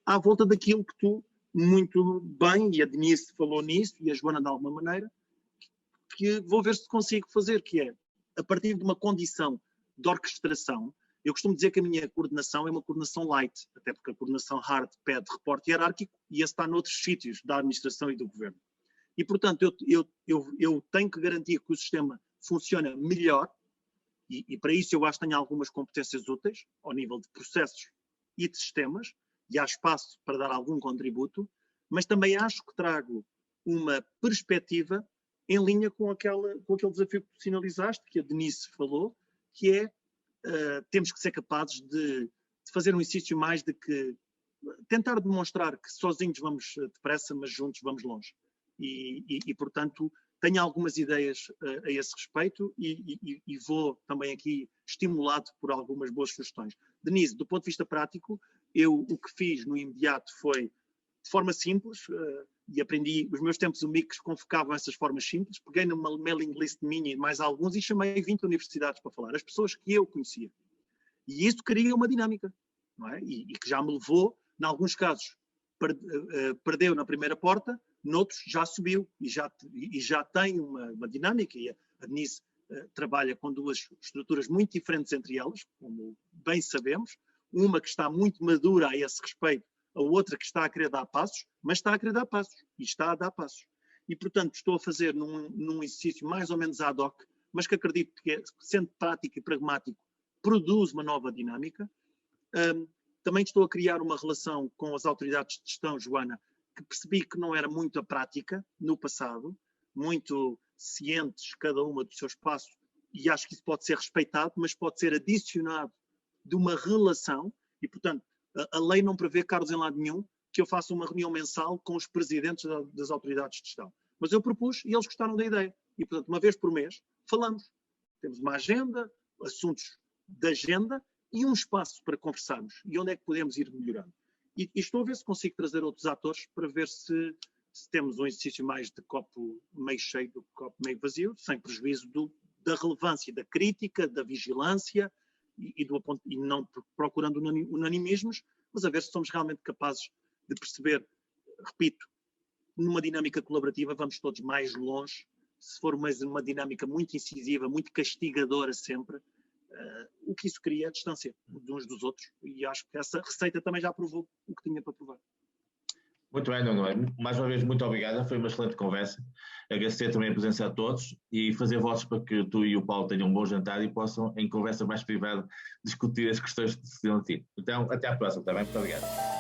à volta daquilo que tu muito bem, e a Denise falou nisso, e a Joana de alguma maneira, que vou ver se consigo fazer, que é, a partir de uma condição de orquestração, Eu costumo dizer que a minha coordenação é uma coordenação light, até porque a coordenação hard pede reporte hierárquico e esse está noutros sítios da administração e do governo. E, portanto, eu tenho que garantir que o sistema funciona melhor e para isso eu acho que tenho algumas competências úteis ao nível de processos e de sistemas e há espaço para dar algum contributo, mas também acho que trago uma perspectiva em linha com aquele desafio que tu sinalizaste, que a Denise falou, que é temos que ser capazes de fazer um exercício mais de que tentar demonstrar que sozinhos vamos depressa, mas juntos vamos longe. E portanto, tenho algumas ideias a esse respeito e vou também aqui estimulado por algumas boas sugestões. Denise, do ponto de vista prático, o que fiz no imediato foi de forma simples, e aprendi, os meus tempos UMICs convocavam essas formas simples, peguei numa mailing list minha e mais alguns e chamei 20 universidades para falar, as pessoas que eu conhecia. E isso cria uma dinâmica, não é? E que já me levou, em alguns casos, perdeu na primeira porta, noutros já subiu e já tem uma dinâmica. E a Denise trabalha com duas estruturas muito diferentes entre elas, como bem sabemos, uma que está muito madura a esse respeito, a outra que está a querer dar passos, mas está a querer dar passos e está a dar passos. E, portanto, estou a fazer num exercício mais ou menos ad hoc, mas que acredito que, sendo prático e pragmático, produz uma nova dinâmica. Também estou a criar uma relação com as autoridades de gestão, Joana, que percebi que não era muito a prática no passado, muito cientes cada uma do seu espaço, e acho que isso pode ser respeitado, mas pode ser adicionado de uma relação, e, portanto, a lei não prevê, Carlos, em lado nenhum, que eu faça uma reunião mensal com os presidentes das autoridades de gestão. Mas eu propus e eles gostaram da ideia. E, portanto, uma vez por mês, falamos. Temos uma agenda, assuntos da agenda e um espaço para conversarmos. E onde é que podemos ir melhorando. E estou a ver se consigo trazer outros atores para ver se temos um exercício mais de copo meio cheio do que copo meio vazio, sem prejuízo da relevância, da crítica, da vigilância, e não procurando unanimismos, mas a ver se somos realmente capazes de perceber, repito, numa dinâmica colaborativa vamos todos mais longe. Se for uma dinâmica muito incisiva, muito castigadora sempre, o que isso cria é a distância de uns dos outros, e acho que essa receita também já provou o que tinha para provar. Muito bem, Nuno. Mais uma vez, muito obrigado. Foi uma excelente conversa. Agradecer também a presença de todos e fazer votos para que tu e o Paulo tenham um bom jantar e possam, em conversa mais privada, discutir as questões que decidiram a ti. Então, até à próxima, está bem? Muito obrigado.